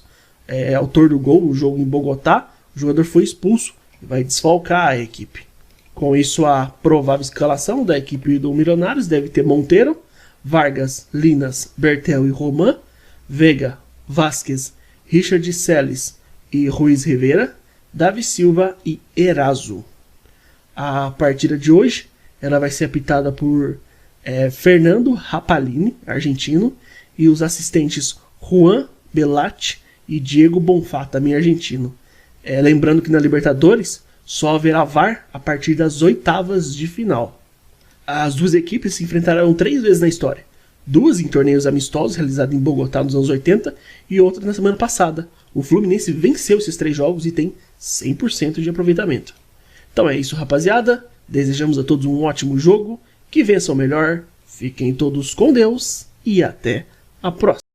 Speaker 15: autor do gol no jogo em Bogotá. O jogador foi expulso e vai desfalcar a equipe. Com isso, a provável escalação da equipe do Milionários deve ter Monteiro, Vargas, Linas, Bertel e Roman, Veiga, Vázquez, Richard Celis e Ruiz Rivera, Davi Silva e Erazo. A partida de hoje ela vai ser apitada por Fernando Rapalini, argentino, e os assistentes Juan Belatti e Diego Bonfá, também argentino. Lembrando que na Libertadores só haverá VAR a partir das oitavas de final. As duas equipes se enfrentarão 3 vezes na história. 2 em torneios amistosos realizados em Bogotá nos anos 80 e outra na semana passada. O Fluminense venceu esses 3 jogos e tem 100% de aproveitamento. Então é isso, rapaziada. Desejamos a todos um ótimo jogo, que vençam melhor, fiquem todos com Deus e até a próxima.